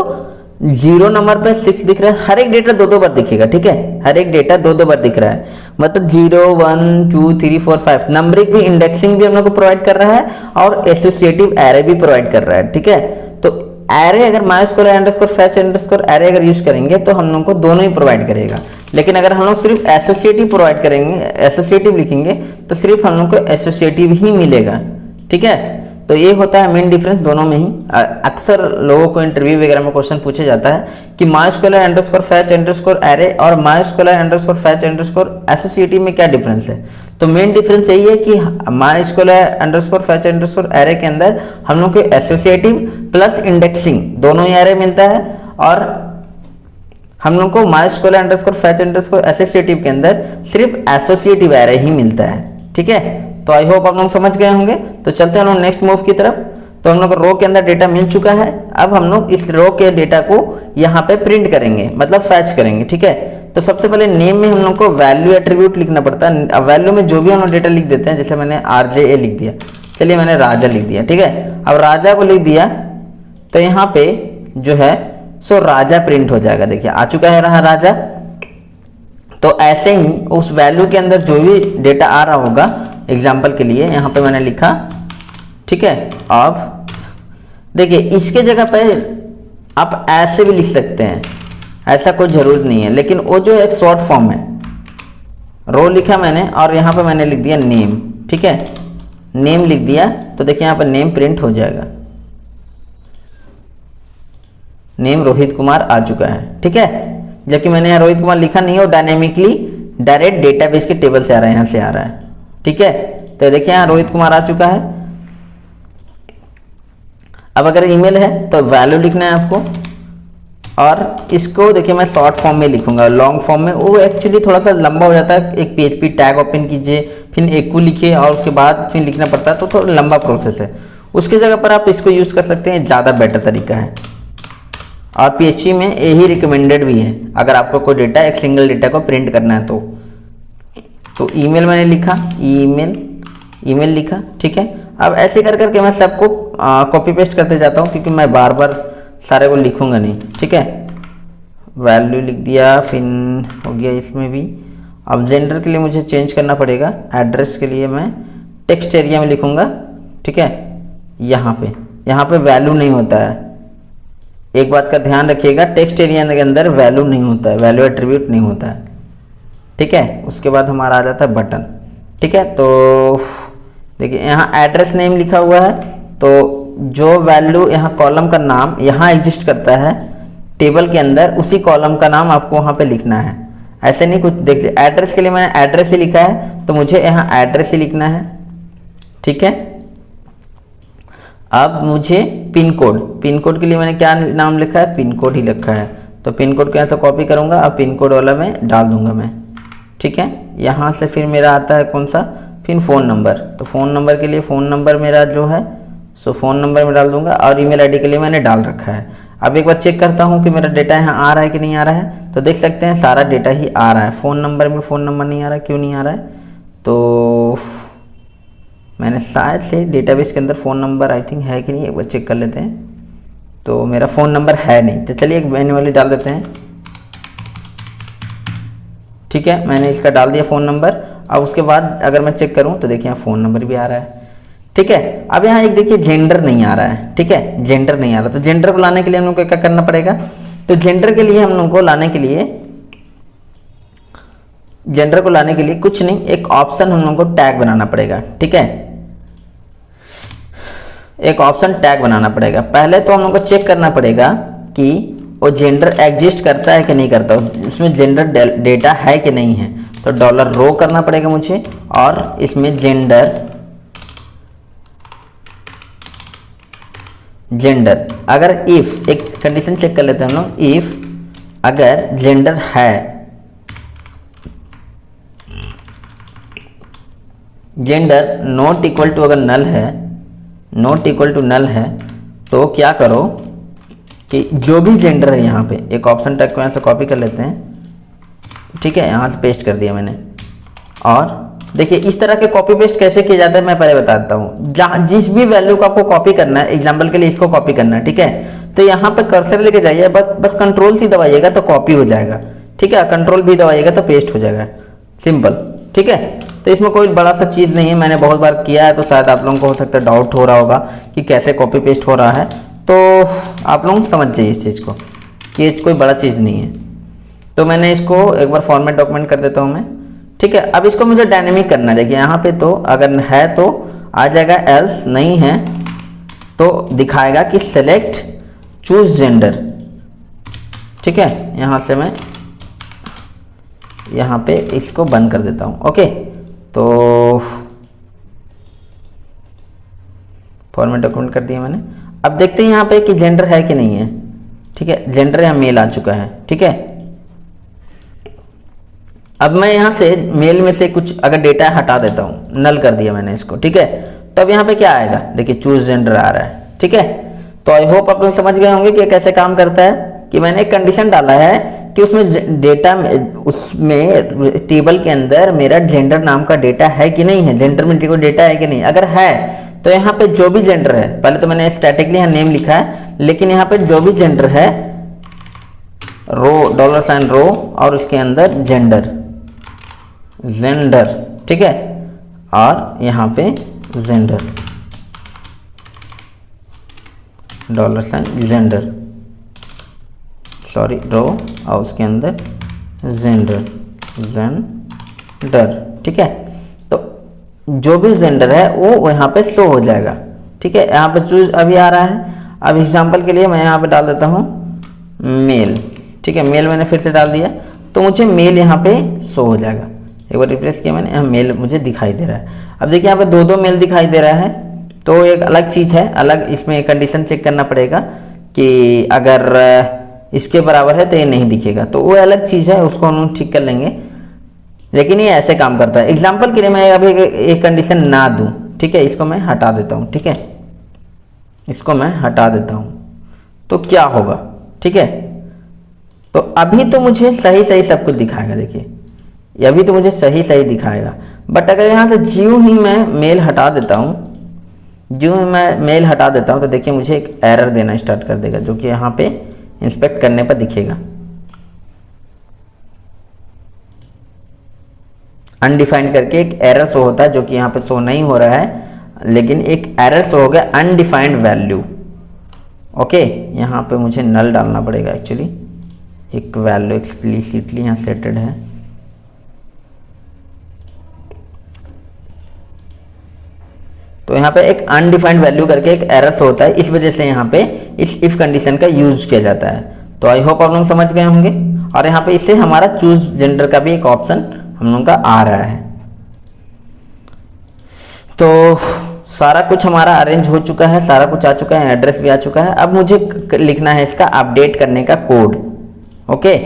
0 नंबर पे 6 दिख रहा है। हर एक डेटा 2-2 बार दिखेगा। ठीक है, हर एक डेटा 2-2 बार दिख रहा है। मतलब 0 1 2 3 4 5 नंबरिंग भी, इंडेक्सिंग भी हम लोग को प्रोवाइड कर रहा है और एसोसिएटिव एरे भी प्रोवाइड कर रहा है। ठीक है, तो एरे अगर MySQL _fetch_ एरे अगर यूज करेंगे तो हम लोग को दोनों ही प्रोवाइड करेगा। लेकिन अगर हम लोग सिर्फ एसोसिएटिव प्रोवाइड करेंगे, एसोसिएटिव लिखेंगे तो सिर्फ हम लोग को एसोसिएटिव ही मिलेगा। ठीक है, तो ये होता है मेन डिफरेंस दोनों में ही। अक्सर लोगों को इंटरव्यू वगैरह में क्वेश्चन पूछा जाता है कि MySQL _fetch_ एरे और MySQL _fetch_ एसोसिएटिव में क्या डिफरेंस है। तो मेन डिफरेंस यही है कि MySQL _fetch_ एरे के अंदर हम लोग को एसोसिएटिव प्लस इंडेक्सिंग दोनों ही एरे मिलता है, और हम लोग को MySQL _fetch_ एसोसिएटिव के अंदर सिर्फ एसोसिएटिव एरे ही मिलता है। ठीक है, तो आई होप आप लोग समझ गए होंगे। तो चलते हैं हम लोग नेक्स्ट मूव की तरफ। तो हम लोग को रो के अंदर डेटा मिल चुका है। अब हम लोग इस रो के डेटा को यहाँ पे प्रिंट करेंगे, मतलब फैच करेंगे। ठीक है, तो सबसे पहले नेम में हम लोग को वैल्यू एट्रीब्यूट लिखना पड़ता है। अब वैल्यू में जो भी हम लोग डेटा लिख देते हैं, जैसे मैंने RJA लिख दिया, चलिए मैंने राजा लिख दिया। ठीक है, अब राजा को लिख दिया तो यहाँ पे जो है सो राजा प्रिंट हो जाएगा। देखिए आ चुका है रहा राजा। तो ऐसे ही उस वैल्यू के अंदर जो भी डेटा आ रहा होगा, एग्जाम्पल के लिए यहाँ पे मैंने लिखा। ठीक है, अब देखिए इसके जगह पे आप ऐसे भी लिख सकते हैं, ऐसा कोई जरूरत नहीं है। लेकिन वो जो एक शॉर्ट फॉर्म है, रो लिखा मैंने और यहाँ पे मैंने लिख दिया नेम। ठीक है, नेम लिख दिया तो देखिए यहाँ पर नेम प्रिंट हो जाएगा। नेम रोहित कुमार आ चुका है। ठीक है, जबकि मैंने यहाँ रोहित कुमार लिखा नहीं है, और डायनेमिकली डायरेक्ट डेटाबेस के टेबल से आ रहा है, यहाँ से आ रहा है। ठीक है, तो देखिए यहाँ रोहित कुमार आ चुका है। अब अगर ईमेल है तो वैल्यू लिखना है आपको, और इसको देखिए मैं शॉर्ट फॉर्म में लिखूंगा। लॉन्ग फॉर्म में वो एक्चुअली थोड़ा सा लंबा हो जाता है। एक PHP टैग ओपन कीजिए, फिर एकू लिखिए और उसके बाद फिर लिखना पड़ता है, तो थोड़ा लंबा प्रोसेस है। उसकी जगह पर आप इसको यूज़ कर सकते हैं, ज़्यादा बेटर तरीका है। और PHP में यही रिकमेंडेड भी है अगर आपको कोई डेटा, एक सिंगल डेटा को प्रिंट करना है तो ईमेल मैंने लिखा, ईमेल लिखा। ठीक है, अब ऐसे कर करके मैं सबको कॉपी पेस्ट करते जाता हूँ, क्योंकि मैं बार बार सारे को लिखूंगा नहीं। ठीक है, वैल्यू लिख दिया, फिर हो गया इसमें भी। अब जेंडर के लिए मुझे चेंज करना पड़ेगा। एड्रेस के लिए मैं टेक्स्ट एरिया में लिखूंगा। ठीक है, यहाँ पे वैल्यू नहीं होता है। एक बात का ध्यान रखिएगा, टेक्स्ट एरिया के अंदर वैल्यू नहीं होता है, वैल्यू एट्रीब्यूट नहीं होता है। ठीक है, उसके बाद हमारा आ जाता है बटन। ठीक है, तो देखिए यहाँ एड्रेस नेम लिखा हुआ है, तो जो वैल्यू यहाँ कॉलम का नाम यहाँ एग्जिस्ट करता है टेबल के अंदर, उसी कॉलम का नाम आपको वहाँ पे लिखना है। ऐसे नहीं कुछ, देखिए एड्रेस के लिए मैंने एड्रेस ही लिखा है, तो मुझे यहाँ एड्रेस ही लिखना है। ठीक है, अब मुझे पिन कोड के लिए मैंने क्या नाम लिखा है? पिन कोड ही लिखा है। तो पिन कोड को यहाँ से कॉपी करूँगा और पिन कोड वाला मैं डाल दूँगा मैं, ठीक है। यहाँ से फिर मेरा आता है कौन सा, फिर फ़ोन नंबर। तो फ़ोन नंबर के लिए फ़ोन नंबर मेरा जो है सो फ़ोन नंबर में डाल दूँगा और ईमेल आईडी के लिए मैंने डाल रखा है। अब एक बार चेक करता हूँ कि मेरा डेटा यहाँ आ रहा है कि नहीं आ रहा है। तो देख सकते हैं सारा डेटा ही आ रहा है। फ़ोन नंबर में फ़ोन नंबर नहीं आ रहा है, क्यों नहीं आ रहा है? तो मैंने शायद से डेटाबेस के अंदर फ़ोन नंबर आई थिंक है कि नहीं, एक बार चेक कर लेते हैं। तो मेरा फ़ोन नंबर है नहीं, तो चलिए एक मैन्युअली डाल देते हैं, ठीक है। मैंने इसका डाल दिया फ़ोन नंबर। अब उसके बाद अगर मैं चेक करूं तो देखिए यहाँ फ़ोन नंबर भी आ रहा है, ठीक है। अब यहाँ एक देखिए जेंडर नहीं आ रहा है, ठीक है, जेंडर नहीं आ रहा। तो जेंडर को लाने के लिए हम लोग को क्या करना पड़ेगा? तो जेंडर के लिए हम लोग को लाने के लिए, जेंडर को लाने के लिए कुछ नहीं, एक ऑप्शन हम लोग को टैग बनाना पड़ेगा, ठीक है। एक ऑप्शन टैग बनाना पड़ेगा। पहले तो हम लोग को चेक करना पड़ेगा कि वो जेंडर एग्जिस्ट करता है कि नहीं करता, उसमें जेंडर डेटा है कि नहीं है। तो डॉलर रो करना पड़ेगा मुझे और इसमें जेंडर अगर इफ एक कंडीशन चेक कर लेते हैं हम लोग, इफ अगर जेंडर है, जेंडर नॉट इक्वल टू, अगर नल है, नॉट इक्वल टू नल है, तो क्या करो कि जो भी जेंडर है यहाँ पे एक ऑप्शन टैग को यहाँ से कॉपी कर लेते हैं, ठीक है, यहाँ से पेस्ट कर दिया मैंने। और देखिए इस तरह के कॉपी पेस्ट कैसे किया जाता है मैं पहले बता देता हूँ। जहाँ जिस भी वैल्यू को आपको कॉपी करना है, एग्जाम्पल के लिए इसको कॉपी करना है, ठीक है, तो यहाँ पे कर्सर लेके जाइए, बस कंट्रोल सी दबाइएगा तो कॉपी हो जाएगा, ठीक है, कंट्रोल भी दबाइएगा तो पेस्ट हो जाएगा, सिंपल, ठीक है। तो इसमें कोई बड़ा सा चीज़ नहीं है, मैंने बहुत बार किया है, तो शायद आप लोगों को हो सकता है डाउट हो रहा होगा कि कैसे कॉपी पेस्ट हो रहा है। तो आप लोग समझ जाइए इस चीज़ को कि ये कोई बड़ा चीज़ नहीं है। तो मैंने इसको एक बार फॉर्मेट डॉक्यूमेंट कर देता हूँ मैं, ठीक है। अब इसको मुझे डायनेमिक करना है। देखिए यहाँ पे तो अगर है तो आ जाएगा, एल्स नहीं है तो दिखाएगा कि सेलेक्ट चूज जेंडर, ठीक है। यहाँ से मैं यहाँ पे इसको बंद कर देता हूँ, ओके। तो फॉर्मेट डॉक्यूमेंट कर दिया मैंने। अब देखते हैं यहाँ पे कि जेंडर है कि नहीं है, ठीक है, जेंडर यहाँ मेल आ चुका है, ठीक है। अब मैं यहाँ से मेल में से कुछ अगर डेटा हटा देता हूँ, नल कर दिया मैंने इसको, ठीक है, तो अब यहाँ पे क्या आएगा? देखिए चूज जेंडर आ रहा है, ठीक है। तो आई होप आप लोग समझ गए होंगे कि कैसे काम करता है। कि मैंने एक कंडीशन डाला है कि उसमें डेटा, उसमें टेबल के अंदर मेरा जेंडर नाम का डेटा है कि नहीं है, जेंडर में कोई डेटा है कि नहीं। अगर है तो यहाँ पे जो भी जेंडर है, पहले तो मैंने स्टैटिकली यहाँ नेम लिखा है, लेकिन यहाँ पे जो भी जेंडर है, रो $, रो और उसके अंदर जेंडर, ठीक है, और यहाँ पे जेंडर, $, सॉरी, रो और उसके अंदर जेंडर, ठीक है। तो जो भी जेंडर है वो यहाँ पे शो हो जाएगा, ठीक है। यहाँ पे चूज अभी आ रहा है। अब एग्जांपल के लिए मैं यहाँ पे डाल देता हूँ मेल, ठीक है, मेल मैंने फिर से डाल दिया तो मुझे मेल यहाँ पे शो हो जाएगा। एक बार रिफ्रेश किया मैंने, यहाँ मेल मुझे दिखाई दे रहा है। अब देखिए यहाँ पे दो मेल दिखाई दे रहा है, तो एक अलग चीज़ है, अलग इसमें कंडीशन चेक करना पड़ेगा कि अगर इसके बराबर है तो ये नहीं दिखेगा, तो वो अलग चीज़ है, उसको हम ठीक कर लेंगे। लेकिन ये ऐसे काम करता है। एग्जाम्पल के लिए मैं अभी एक कंडीशन ना दूं, ठीक है, इसको मैं हटा देता हूँ, ठीक है, इसको मैं हटा देता हूँ, तो क्या होगा, ठीक है। तो अभी तो मुझे सही सही सब कुछ दिखाएगा, देखिए अभी तो मुझे सही सही दिखाएगा। बट अगर यहाँ से ज्यों ही मैं मेल हटा देता हूँ, ज्यों ही मैं मेल हटा देता हूँ, तो देखिए मुझे एक एरर देना स्टार्ट कर देगा, जो कि यहाँ पे इंस्पेक्ट करने पर दिखेगा। अनडिफाइंड करके एक एरर शो होता है, जो कि यहाँ पे शो नहीं हो रहा है, लेकिन एक एरर शो हो गया, अनडिफाइंड वैल्यू, ओके। यहाँ पे मुझे नल डालना पड़ेगा, एक्चुअली एक वैल्यू एक्सप्लिसिटली यहाँ सेटेड है। तो यहाँ पे एक अनडिफाइंड वैल्यू करके एक एरर शो होता है, इस वजह से यहाँ पे इस इफ कंडीशन का यूज किया जाता है। तो आई होप आप लोग समझ गए होंगे। और यहाँ पे इससे हमारा चूज जेंडर का भी एक ऑप्शन हम लोग का आ रहा है। तो सारा कुछ हमारा अरेंज हो चुका है, सारा कुछ आ चुका है, एड्रेस भी आ चुका है। अब मुझे लिखना है इसका अपडेट करने का कोड, ओके,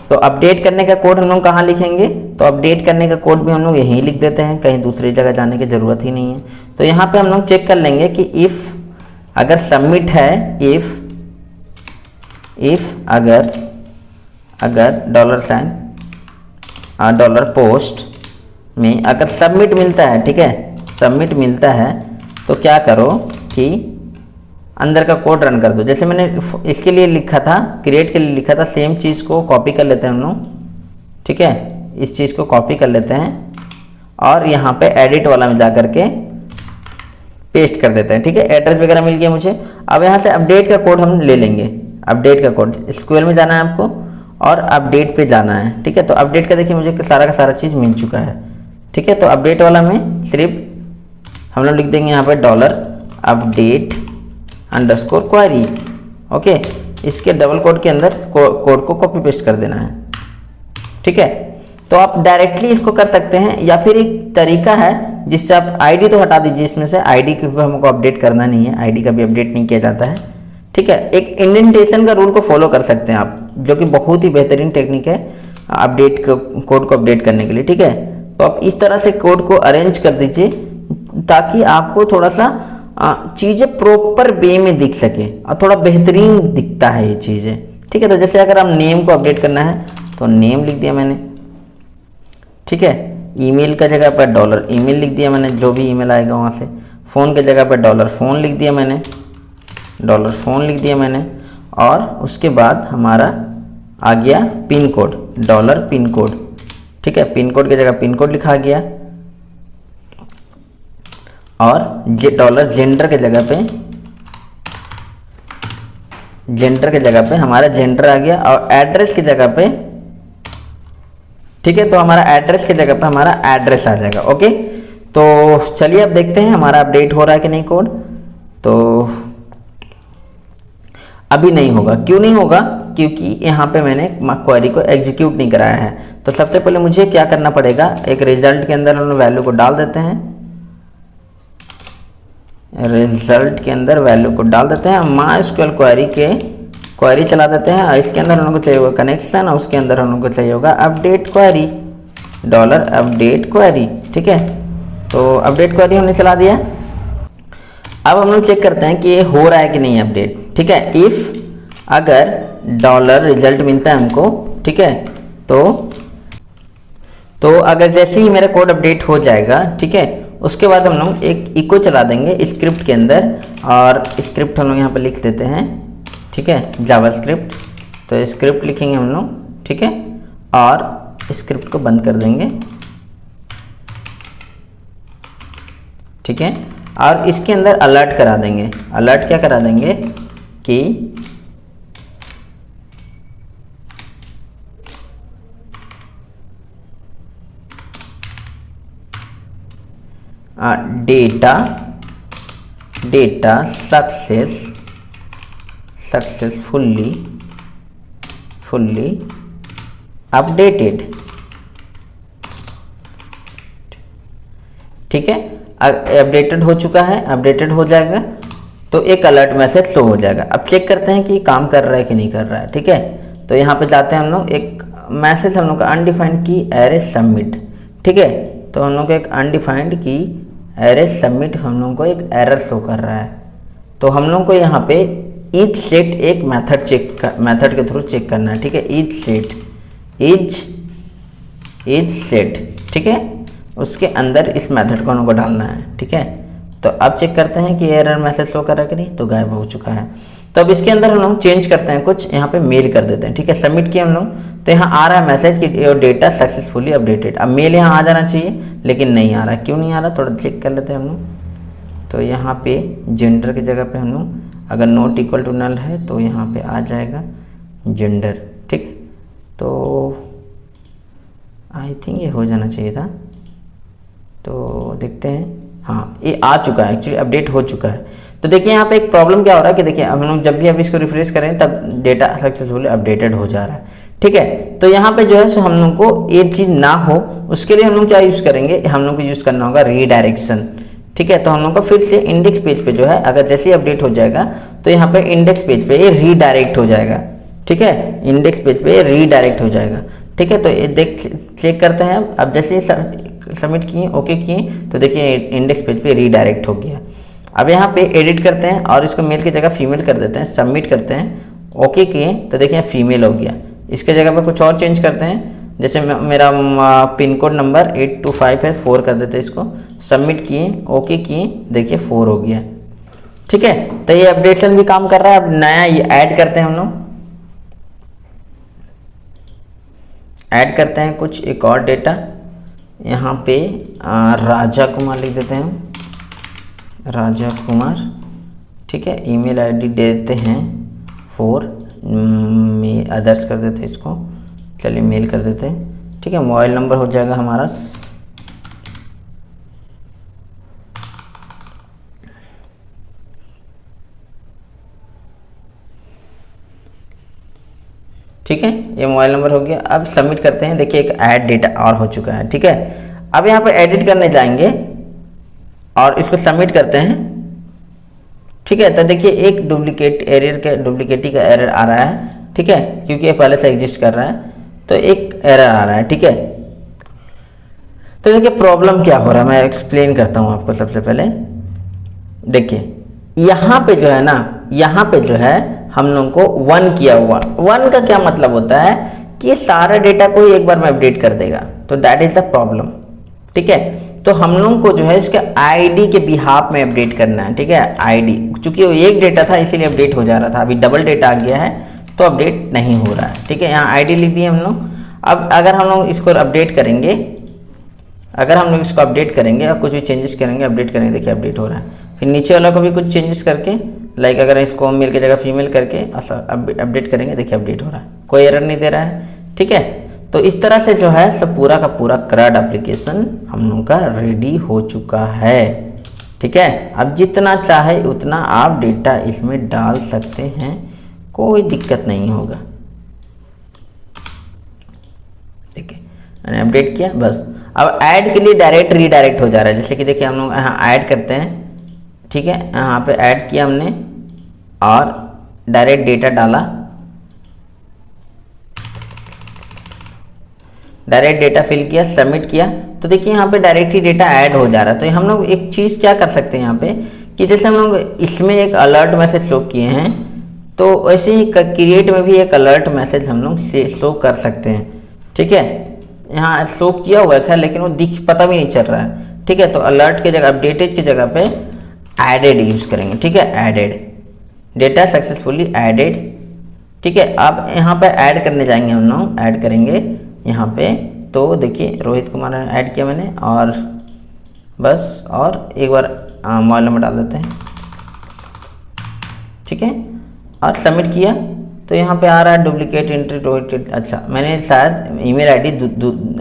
तो अपडेट करने का कोड हम लोग कहाँ लिखेंगे, तो अपडेट करने का कोड भी हम लोग यहीं लिख देते हैं, कहीं दूसरी जगह जाने की ज़रूरत ही नहीं है। तो यहाँ पे हम लोग चेक कर लेंगे कि इफ़ अगर सबमिट है, इफ़ अगर $पोस्ट में अगर सबमिट मिलता है, ठीक है, सबमिट मिलता है, तो क्या करो कि अंदर का कोड रन कर दो। जैसे मैंने इसके लिए लिखा था, क्रिएट के लिए लिखा था, सेम चीज़ को कॉपी कर लेते हैं हम लोग, ठीक है, इस चीज़ को कॉपी कर लेते हैं और यहाँ पे एडिट वाला में जा करके पेस्ट कर देते हैं, ठीक है। एड्रेस वगैरह मिल गया मुझे। अब यहाँ से अपडेट का कोड हम ले लेंगे, अपडेट का कोड SQL में जाना है आपको और अपडेट पे जाना है, ठीक है। तो अपडेट का देखिए मुझे सारा का सारा चीज़ मिल चुका है, ठीक है। तो अपडेट वाला में सिर्फ हम लोग लिख देंगे यहाँ पे $update_query, ओके। इसके डबल कोड के अंदर कोड को कॉपी पेस्ट कर देना है, ठीक है। तो आप डायरेक्टली इसको कर सकते हैं, या फिर एक तरीका है जिससे आप आईडी तो हटा दीजिए इसमें से, आईडी क्योंकि हमको अपडेट करना नहीं है, आईडी का भी अपडेट नहीं किया जाता है, ठीक है। एक इंडेंटेशन का रूल को फॉलो कर सकते हैं आप, जो कि बहुत ही बेहतरीन टेक्निक है अपडेट कोड को अपडेट करने के लिए, ठीक है। तो आप इस तरह से कोड को अरेंज कर दीजिए ताकि आपको थोड़ा सा चीज़ें प्रॉपर वे में दिख सके और थोड़ा बेहतरीन दिखता है ये चीज़ें, ठीक है। तो जैसे अगर आप नेम को अपडेट करना है तो नेम लिख दिया मैंने, ठीक है। ईमेल का जगह पर $email लिख दिया मैंने, जो भी ईमेल आएगा वहाँ से। फ़ोन के जगह पर $phone लिख दिया मैंने, $phone लिख दिया मैंने। और उसके बाद हमारा आ गया पिन कोड, $पिन कोड, ठीक है। पिन कोड की जगह पिन कोड लिखा गया और $जेंडर के जगह पे हमारा जेंडर आ गया और एड्रेस की जगह पे, ठीक है। तो हमारा एड्रेस की जगह पे हमारा एड्रेस आ जाएगा, ओके। तो चलिए अब देखते हैं हमारा अपडेट हो रहा है कि नहीं कोड। तो अभी नहीं होगा, क्यों नहीं होगा, क्योंकि यहाँ पे मैंने क्वेरी को एग्जीक्यूट नहीं कराया है। तो सबसे पहले मुझे क्या करना पड़ेगा, एक रिजल्ट के अंदर हम वैल्यू को डाल देते हैं, रिजल्ट के अंदर वैल्यू को डाल देते हैं, MySQL क्वेरी चला देते हैं। इसके अंदर हम लोग को चाहिए होगा कनेक्शन और उसके अंदर हम लोग को चाहिए होगा अपडेट क्वेरी, $अपडेट क्वेरी, ठीक है। तो अपडेट क्वेरी हमने चला दिया। अब हम लोग चेक करते हैं कि ये हो रहा है कि नहीं अपडेट, ठीक है। इफ़ अगर $रिजल्ट मिलता है हमको, ठीक है, तो अगर जैसे ही मेरा कोड अपडेट हो जाएगा, ठीक है, उसके बाद हम लोग एक इको चला देंगे स्क्रिप्ट के अंदर और स्क्रिप्ट हम लोग यहाँ पर लिख देते हैं, ठीक है, जावास्क्रिप्ट। तो स्क्रिप्ट लिखेंगे हम लोग, ठीक है, और स्क्रिप्ट को बंद कर देंगे, ठीक है। और इसके अंदर अलर्ट करा देंगे, अलर्ट क्या करा देंगे कि डेटा सक्सेसफुली अपडेटेड, ठीक है। अपडेटेड हो चुका है, अपडेटेड हो जाएगा तो एक अलर्ट मैसेज शो हो जाएगा। अब चेक करते हैं कि काम कर रहा है कि नहीं कर रहा है, ठीक है। तो यहाँ पे जाते हैं हम लोग, एक मैसेज हम लोग का अनडिफाइंड की एरे सबमिट, ठीक है। तो हम लोग को एक अनडिफाइंड की एरे सबमिट हम लोग को एक एरर शो कर रहा है। तो हम लोग को यहाँ पे ईच सेट एक मेथड के थ्रू चेक करना है, ठीक है। ईच सेट, ठीक है, उसके अंदर इस मेथड को हम लोग को डालना है, ठीक है। तो अब चेक करते हैं कि एरर मैसेज शो कर रहा है कि नहीं, तो गायब हो चुका है। तो अब इसके अंदर हम लोग चेंज करते हैं कुछ, यहाँ पे मेल कर देते हैं, ठीक है। सबमिट किया हम लोग, तो यहाँ आ रहा है मैसेज कि योर डेटा सक्सेसफुली अपडेटेड। अब मेल यहाँ आ जाना चाहिए लेकिन नहीं आ रहा, क्यों नहीं आ रहा, थोड़ा चेक कर लेते हैं हम लोग। तो यहाँ पे जेंडर की जगह पे हम लोग अगर नॉट इक्वल टू नल है तो यहाँ पे आ जाएगा जेंडर, ठीक है। तो आई थिंक ये हो जाना चाहिए था, तो देखते हैं। हाँ, ये आ चुका है, एक्चुअली अपडेट हो चुका है। तो देखिए यहाँ पे एक प्रॉब्लम क्या हो रहा है कि देखिए हम लोग जब भी अब इसको रिफ्रेश करें तब डेटा सक्सेसफुली अपडेटेड हो जा रहा है, ठीक है। तो यहाँ पे जो है सो हम लोग को ये चीज़ ना हो उसके लिए हम लोग क्या यूज़ करेंगे, हम लोग को यूज़ करना होगा रीडायरेक्शन, ठीक है। तो हम लोग को फिर से इंडेक्स पेज पे जो है अगर जैसे ही अपडेट हो जाएगा तो यहाँ पे इंडेक्स पेज पे ये रीडायरेक्ट हो जाएगा, ठीक है, इंडेक्स पेज पे रीडायरेक्ट हो जाएगा। ठीक है, तो ये देख चेक करते हैं। अब जैसे सबमिट किए, ओके किए, तो देखिए इंडेक्स पेज पे रीडायरेक्ट हो गया। अब यहाँ पे एडिट करते हैं और इसको मेल की जगह फीमेल कर देते हैं, सबमिट करते हैं, ओके किए, तो देखिए फीमेल हो गया। इसके जगह पे कुछ और चेंज करते हैं, जैसे मेरा पिन कोड नंबर 825 है, 4 कर देते हैं इसको, सबमिट किए, ओके किए, देखिए 4 हो गया। ठीक है, तो ये अपडेशन भी काम कर रहा है। अब नया ये ऐड करते हैं, हम लोग ऐड करते हैं कुछ एक और डेटा। यहाँ पे राजा कुमार लिख देते हैं, राजा कुमार। ठीक है, ईमेल आईडी देते हैं 4, अदर्स कर देते हैं इसको, चलिए मेल कर देते हैं। ठीक है, मोबाइल नंबर हो जाएगा हमारा ठीक है, ये मोबाइल नंबर हो गया। अब सबमिट करते हैं, देखिए एक ऐड डेटा और हो चुका है। ठीक है, अब यहाँ पे एडिट करने जाएंगे और इसको सबमिट करते हैं। ठीक है, तो देखिए एक डुप्लीकेट एरर का डुप्लीकेटी का एरर आ रहा है। ठीक है, क्योंकि ये पहले से एग्जिस्ट कर रहा है, तो एक एरर आ रहा है। ठीक है, तो देखिए प्रॉब्लम क्या हो रहा है, मैं एक्सप्लेन करता हूँ आपको। सबसे पहले देखिए यहाँ पे जो है ना, यहाँ पे जो है हम लोगों को 1 किया हुआ। 1 का क्या मतलब होता है कि सारा डेटा को एक बार में अपडेट कर देगा, तो दैट इज द प्रॉब्लम। ठीक है, तो हम लोगों को जो है इसके आईडी के बिहाफ में अपडेट करना है। ठीक है, आईडी, चूंकि वो एक डेटा था इसीलिए अपडेट हो जा रहा था, अभी डबल डेटा आ गया है तो अपडेट नहीं हो रहा है। ठीक है, यहाँ आईडी लिख दिए हम लोग। अब अगर हम लोग इसको अपडेट करेंगे, अगर हम लोग इसको अपडेट करेंगे और कुछ भी चेंजेस करेंगे, अपडेट करेंगे, देखिए अपडेट हो रहा है। फिर नीचे वाला को भी कुछ चेंजेस करके, लाइक अगर इसको मेल की जगह फीमेल करके अपडेट करेंगे, देखिए अपडेट हो रहा है, कोई एरर नहीं दे रहा है। ठीक है, तो इस तरह से जो है सब पूरा का पूरा CRUD एप्लीकेशन हम लोग का रेडी हो चुका है। ठीक है, अब जितना चाहे उतना आप डेटा इसमें डाल सकते हैं, कोई दिक्कत नहीं होगा। ठीक है, मैंने अपडेट किया बस। अब ऐड के लिए डायरेक्ट रीडायरेक्ट हो जा रहा है, जैसे कि देखिए हम लोग यहाँ ऐड करते हैं। ठीक है, यहाँ पे ऐड किया हमने और डायरेक्ट डेटा डाला, डायरेक्ट डेटा फिल किया, सबमिट किया, तो देखिए यहाँ पे डायरेक्ट ही डेटा ऐड हो जा रहा है। तो हम लोग एक चीज़ क्या कर सकते हैं यहाँ पे कि जैसे हम लोग इसमें एक अलर्ट मैसेज शो किए हैं, तो वैसे ही क्रिएट में भी एक अलर्ट मैसेज हम लोग से शो कर सकते हैं। ठीक है, यहाँ शो किया हुआ है लेकिन वो पता भी नहीं चल रहा है। ठीक है, तो अलर्ट की जगह अपडेटेड की जगह पे एडेड यूज करेंगे। ठीक है, एडेड डेटा सक्सेसफुली एडेड। ठीक है, अब यहाँ पे ऐड करने जाएंगे, हम लोग ऐड करेंगे यहाँ पे। तो देखिए रोहित कुमार ऐड किया मैंने, और बस और एक बार मोबाइल नंबर डाल देते हैं। ठीक है, और सबमिट किया तो यहाँ पे आ रहा है डुप्लीकेट एंट्री रोहित। अच्छा, मैंने शायद ईमेल आईडी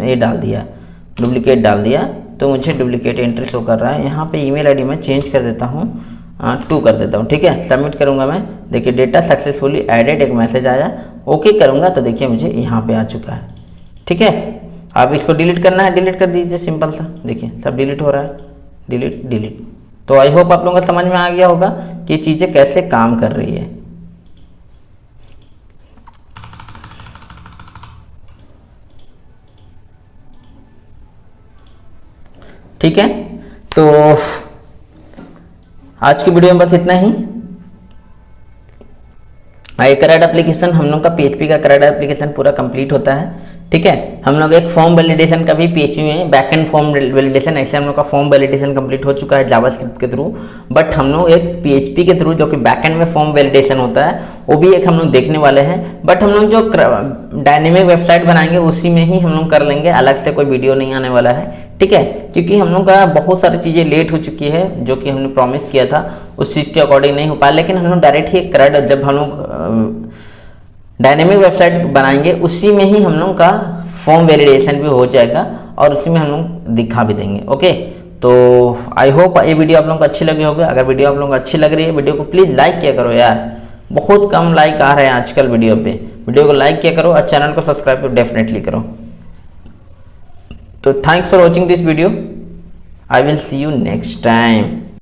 ये डाल दिया, डुप्लीकेट डाल दिया, तो मुझे डुप्लीकेट एंट्री शो कर रहा है। यहाँ पे ईमेल आईडी मैं चेंज कर देता हूँ, 2 कर देता हूँ। ठीक है, सबमिट करूँगा मैं, देखिए डेटा सक्सेसफुली एडेड एक मैसेज आया, ओके करूँगा तो देखिए मुझे यहाँ पे आ चुका है। ठीक है, अब इसको डिलीट करना है, डिलीट कर दीजिए, सिंपल सा, देखिए सब डिलीट हो रहा है, डिलीट डिलीट। तो आई होप आप लोगों को समझ में आ गया होगा कि ये चीज़ें कैसे काम कर रही है। ठीक है, तो आज की वीडियो में बस इतना ही। CRUD एप्लीकेशन हम लोग का PHP का CRUD एप्लीकेशन पूरा कंप्लीट होता है। ठीक है, हम लोग एक फॉर्म वैलिडेशन का भी PHP में बैकएंड फॉर्म वैलिडेशन, ऐसे हम लोग का फॉर्म वैलिडेशन कंप्लीट हो चुका है जावास्क्रिप्ट के थ्रू। बट हम लोग एक PHP के थ्रू जो कि बैकएंड में फॉर्म वैलिडेशन होता है वो भी एक हम लोग देखने वाले हैं। बट हम लोग जो डायनेमिक वेबसाइट बनाएंगे उसी में ही हम लोग कर लेंगे, अलग से कोई वीडियो नहीं आने वाला है। ठीक है, क्योंकि हम लोग का बहुत सारी चीज़ें लेट हो चुकी है, जो कि हमने प्रॉमिस किया था उस चीज़ के अकॉर्डिंग नहीं हो पाया। लेकिन हम लोग डायरेक्ट ही CRUD जब हम लोग डायनेमिक वेबसाइट बनाएंगे उसी में ही हम लोग का फॉर्म वैलिडेशन भी हो जाएगा और उसी में हम लोग दिखा भी देंगे। ओके, तो आई होप ये वीडियो आप लोगों को अच्छी लगी होगी। अगर वीडियो आप लोगों को अच्छी लग रही है, वीडियो को प्लीज़ लाइक किया करो यार, बहुत कम लाइक आ रहे हैं आजकल वीडियो पे। वीडियो को लाइक किया करो और चैनल को सब्सक्राइब तो डेफिनेटली करो। तो thanks for watching this video, I will see you next time.